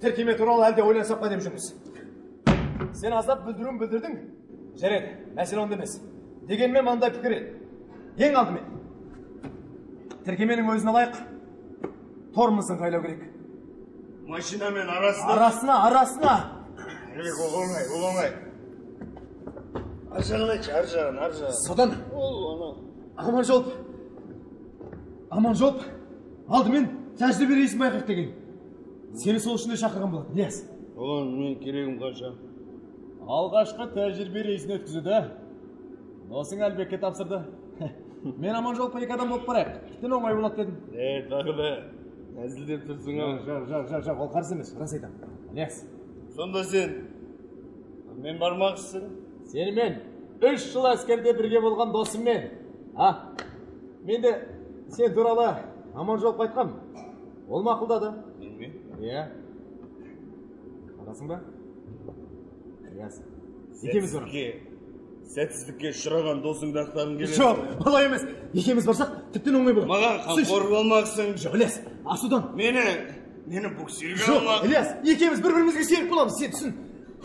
тіркеме туралы әлде ойлансақ па деп жүрміз. Сен аздап бүлдірдің. Жарайды, мәселе онда емес. Дегенмен мынандай пікір еді. Ең алдымен, тіркеменің өзін алайық, тормызын қайлау керек. Машинамен арасына. Арасына. Ол оңай. Ар жағын айтшы, ар жағын. Содан, аман жолып, алдымен тәжірибе рейсін байқайық деген. Сені сол үшін де шақырған болады, Ілияс. Оған мен керегім қанша. Алғашқы тәжірибе рейсін өткізуді досың Әлбекке тапсырды. Мен аман жолып екі адам болып барайық. Тіптен оңай болады дедім. Тағы да, әзілдеп тұрсың ау. Жоқ, ол қарсы емес, рас айтам. Ілияс. Сонда сен, мен бармақшысың? Сені мен 3 жыл әскерде бірге болған досыммен. Мен де сен туралы аман жолып айтқам. Ол мақұлдады. Мен ме? Иә. Қарасың ба? Ілияс. Екеміз барам. Сәтсіздікке ұшыраған досыңды ақтағың келеді. Жоқ, олай емес. Екеміз барсақ, тіптен оңай болады. Маған қамқор болмақсың. Жоқ, Ілияс, асудан. Мені буксирге Жоқ, алмақ. Ілияс, екеміз бір-бірімізге серік боламыз, сен түсін.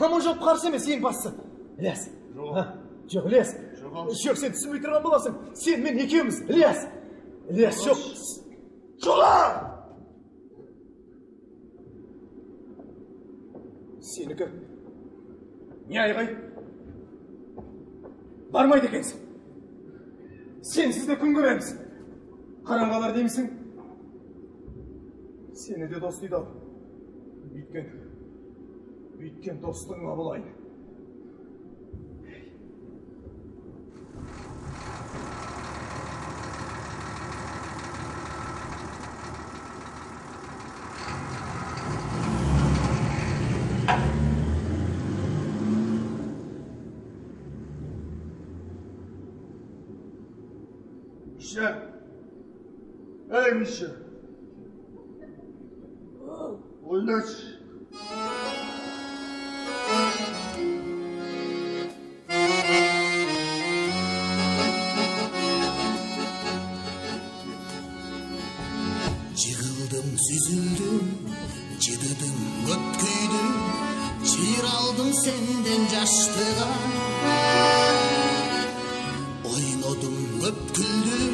Аман жолып қарсы емес, ең бастысы. Ілияс. Жоқ, Ілияс. Жоқ, сен түсінбей тұрған боласың. Сен, мен екеуміз. Ілияс. Ілияс, жоқ. Жола! Сенікі. Не айғай? Бармайды екенсің. Сенсіз де күн көреміз. Қараңғалар деймісің? Сені де дос дейді ау. Бүйткен достығыңа болайын. Миша! Эй, Миша! Ойнашы! Жығылдым, сүзілдім, жыдыдым, өткүйдім, жиыралдым сенден жаштыға. Ойнодым, өпкүлдім,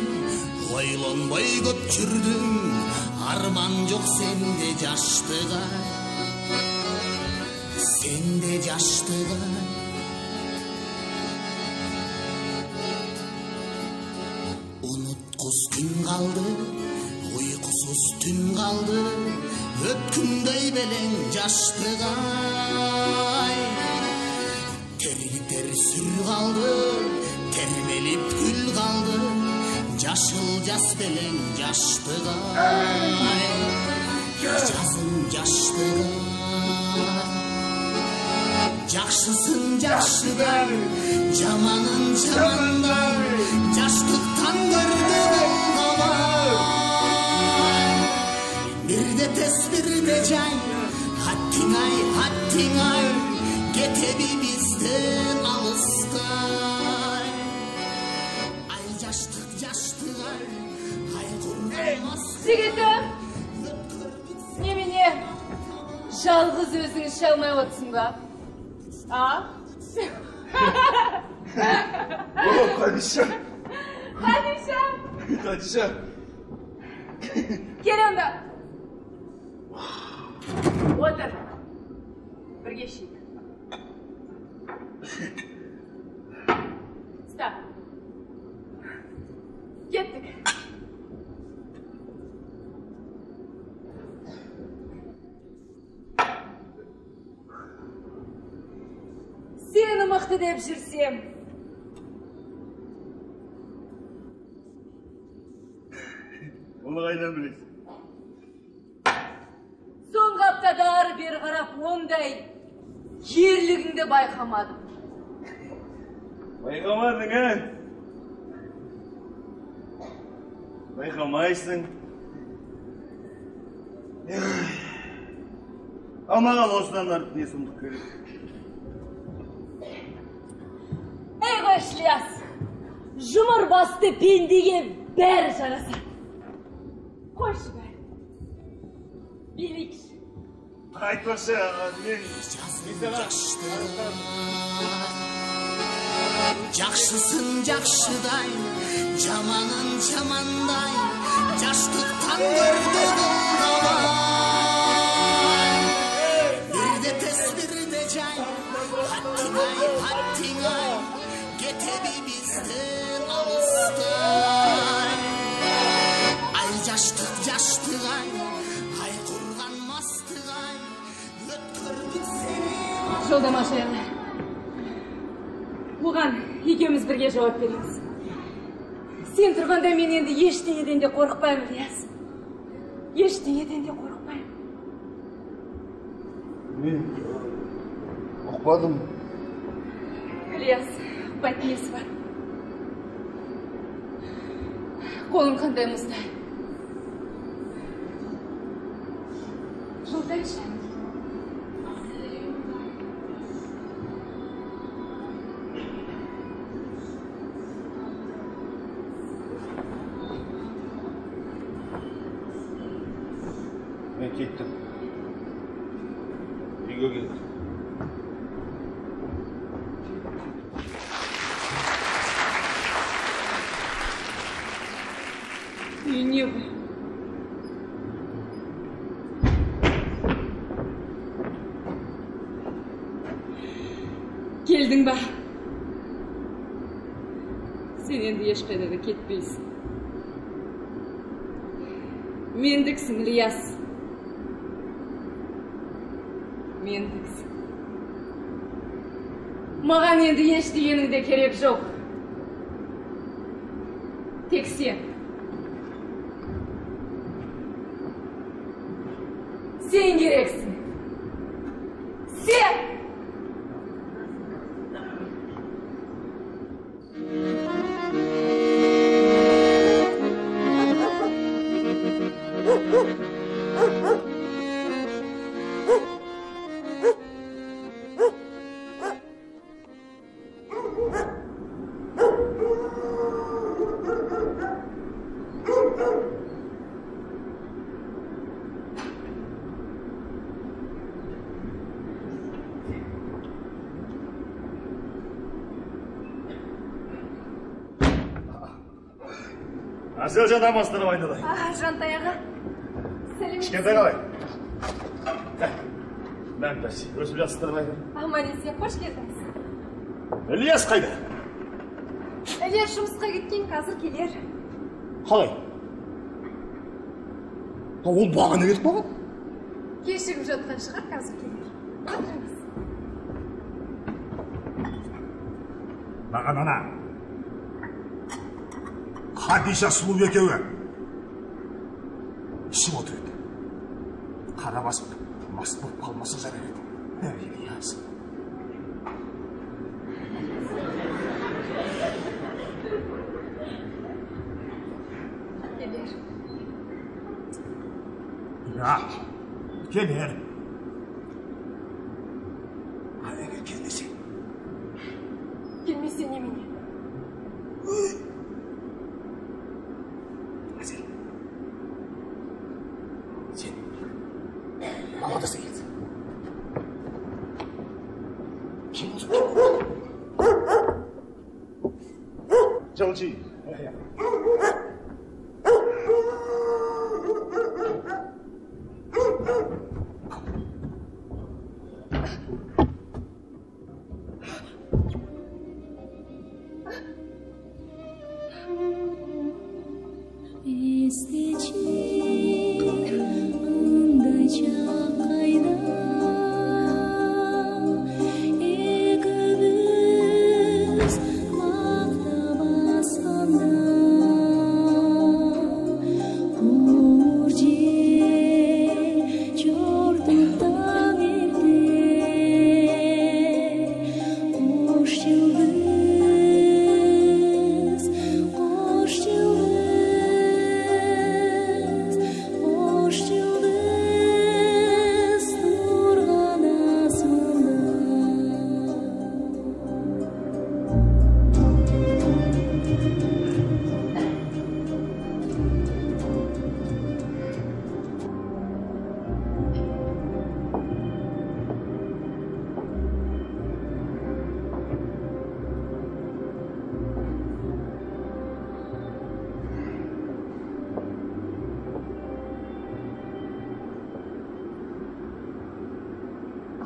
ойланбай көп жүрдім, арман жоқ сенде жаштыға. Сенде жаштыға. Unutqus күн қалды, uyqusuz түн қалды, өткүндөй белең жаштыгай. Терлитер сүр қалды, термелип күл қалды, жашыл жас белең жаштыгай. Жазым жаштыгай. Жақшысын жақшыдан, жаманын жамандан, жаштықтан көрді болғабай. Бірде тес бірде жай, хаттиңай, кетеби бізден алыстай. Ай жаштық, ай құрмас. Жігітім, немене жалғыз өзің іше алмай отсың ба? А? О, Хадиша. Хадиша. Хадиша. Кел онда. Отыр. Бірге ішейік. Стоп. Кеттік. Сені мықты деп жүрсем. Оны қайдан білесің? Соңғы аптада ары бері қарап ондай ерлігіңді байқамадым. Байқамадың, ә? Байқамайсың. Ал маған осыдан артық не сұмдық керек? Ей қойшылияс, жұмыр басты пендеге бәрі жарасады. Қойшы бәрі. Билейікші. Айтпашы, мен... Жақшысын жақшыдай, жаманын жамандай, жаштықтан көрді қылдамай. Бірде тес, бірде жай, хаттиңай, кетеби бізден алыстай. Ай жаштық жаштығай, ай құрған мастығай, өткірдік сені. Жолдама жайлы. Бұған екеуміз бірге жауап береміз. Сен тұрғанда мен енді ештеңеден де қорықпаймын, Ілияс. Ештеңеден де қорықпаймын. Мен ұқпадым. Ілияс, ұқпайтын несі бар. Қолың қандай мұздай. Жылдайшы. Мен кеттім. Үйге келдім. Үйіне ғой. Келдің ба? Сен енді ешқайда да кетпейсің. Мендіксің, Ілияс. Мендіксің. Маған енді ештеңенің де керек жоқ. Тек сен. Сен керексің. Сен! Асел жан амастырып айналайын. Жантаяға. Кішкентай қалай? Мән бәсі, өсіп жатсыздар ма? Аман есен, қош келдіңіз. Ілияс қайда? Ілияс жұмысқа кеткен, қазір келер. Қалай? Ол бағана кетіп қалған? Кешігіп жатқан шығар, қазір келер. Отырыңыз. Маған ана Хадиша сұлу екеуі ішіп отыр еді. Қара басып, мас болып қалмаса жарар еді. Ілияс. Келер. Ja, келер. Ал егер келмесе? Келмесе немене? Асел, сен баладаса келсін. жылжи.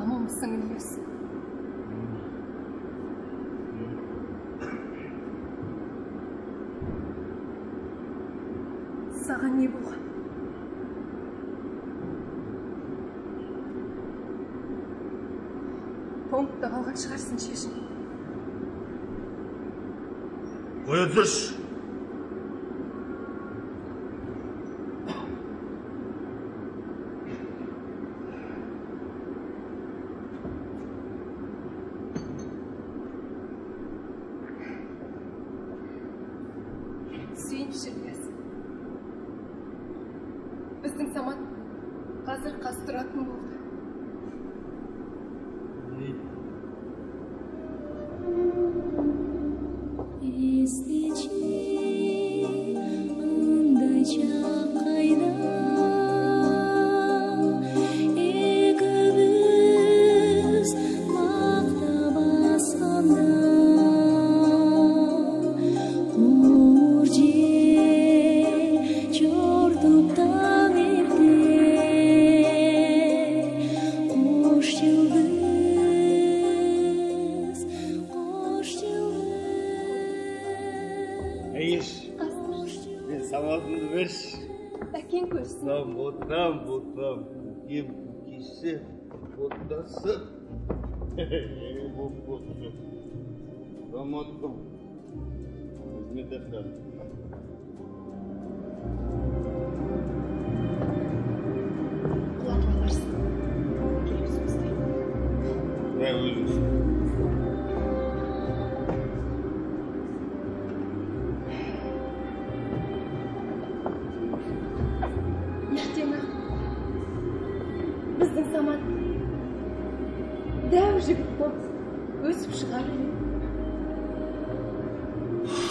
Аман мısın Ілияс? Саған не болған? Пунктта қалған шығарсың шешім. Қоя тұршы. Сүйінші Ілияс. Біздің заман қазір қас тұратын болды. Әйеш, мен самалымды берші. Әкең көрсін. Ботам, кем кеші, ботасы. Раматтым. Өзіме тәқтім. Құлап аларсың. Келіп сөзді. Өзіңіз. Ертең-ақ біздің заман дәу жігіт болып өсіп шығар.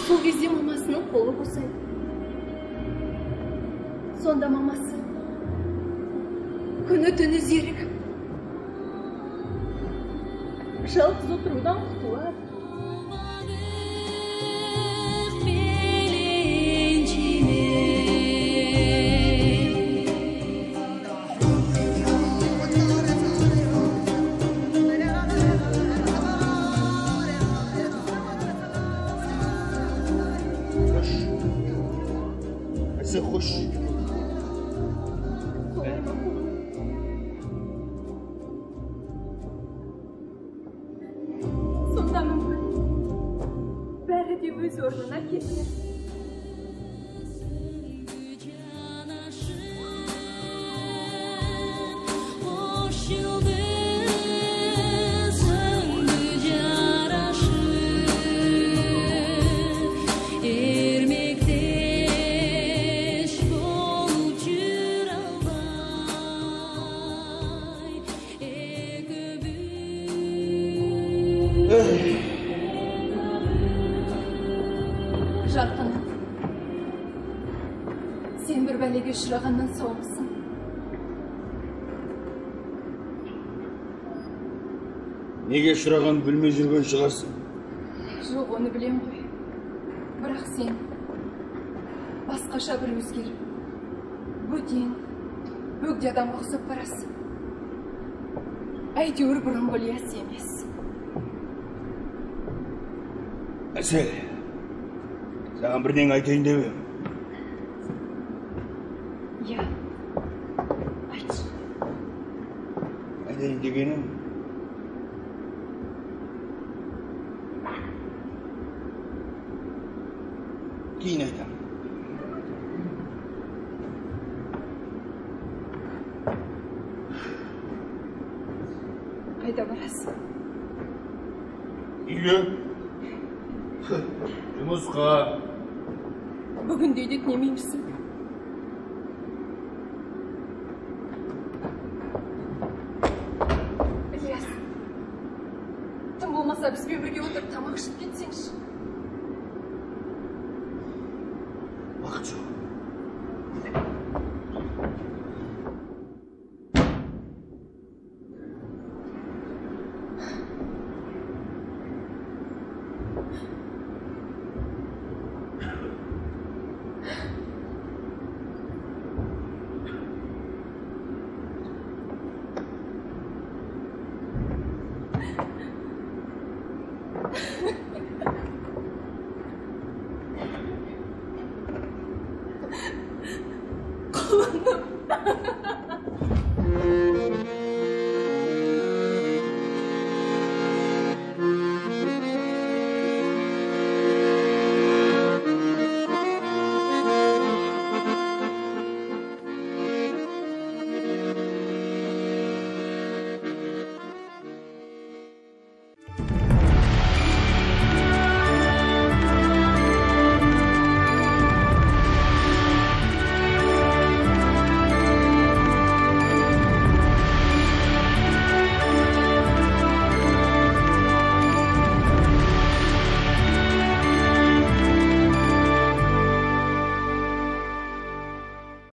Сол кезде мамасының қолы босайды. Сонда мамасы күні-түні зерігіп жалғыз отырудан құтылады. Хош. Сонда мүмкін бәрі де өз орнына келді. Жарқыным, сен бір бәлеге ұшырағаннан саумысың. Неге ұшырағанын білмей жүрген шығарсың? Жоқ, оны білем ғой. Бірақ бірақ сен басқаша бір өзгеріп бөтен бөгде адамға ұқсап барасың. Әйтеуір бұрынғы Ілияс емес. Әсел, саған бірдеңе айтайын деп едім. Иә, айтшы. Айтайын дегенім, кейін айтамын. Қайда барасың? Үйге. Жұмысқа. Бүгін де үйде түнемеймісің? Ілияс, тым болмаса бізбен бірге отырып тамақ ішіп кетсеңші. Уақыт жоқ. Құлыным.